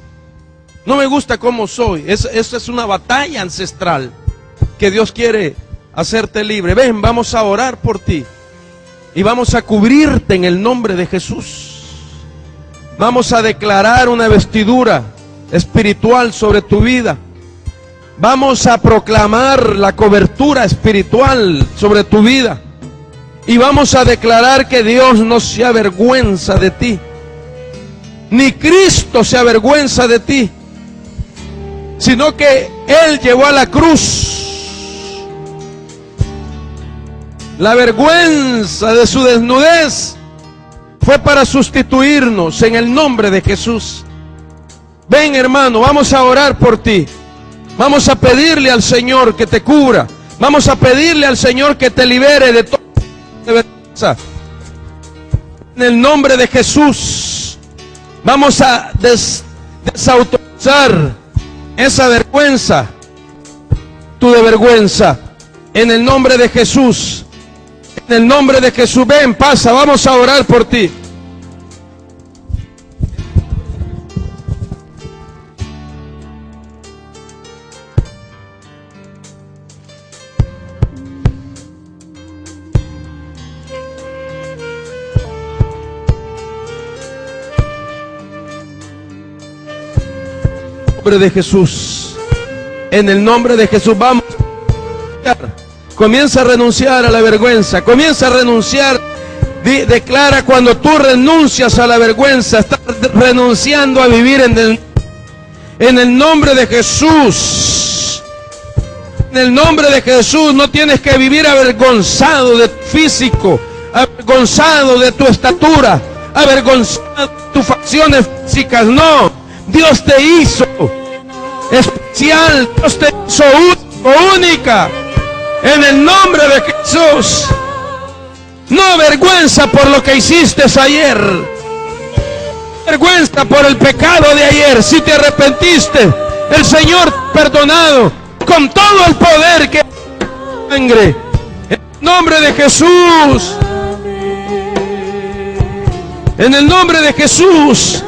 No me gusta cómo soy. Eso es una batalla ancestral que Dios quiere hacerte libre. Ven, vamos a orar por ti. Y vamos a cubrirte en el nombre de Jesús. Vamos a declarar una vestidura espiritual sobre tu vida. Vamos a proclamar la cobertura espiritual sobre tu vida. Y vamos a declarar que Dios no se avergüenza de ti. Ni Cristo se avergüenza de ti. Sino que Él llevó a la cruz la vergüenza de su desnudez. Fue para sustituirnos en el nombre de Jesús. Ven, hermano, vamos a orar por ti. Vamos a pedirle al Señor que te cubra. Vamos a pedirle al Señor que te libere de toda vergüenza. En el nombre de Jesús, vamos a desautorizar esa vergüenza, tu de vergüenza. En el nombre de Jesús, en el nombre de Jesús, ven, pasa, vamos a orar por ti. En el nombre de Jesús, en el nombre de Jesús, vamos. Comienza a renunciar a la vergüenza, comienza a renunciar. Declara: cuando tú renuncias a la vergüenza, estás renunciando a vivir en el nombre de Jesús. En el nombre de Jesús, no tienes que vivir avergonzado de tu físico, avergonzado de tu estatura, avergonzado de tus facciones físicas. No. Dios te hizo especial, Dios te hizo única. En el nombre de Jesús, no vergüenza por lo que hiciste ayer, vergüenza por el pecado de ayer. Si te arrepentiste, el Señor te ha perdonado con todo el poder que sangre. En el nombre de Jesús, en el nombre de Jesús.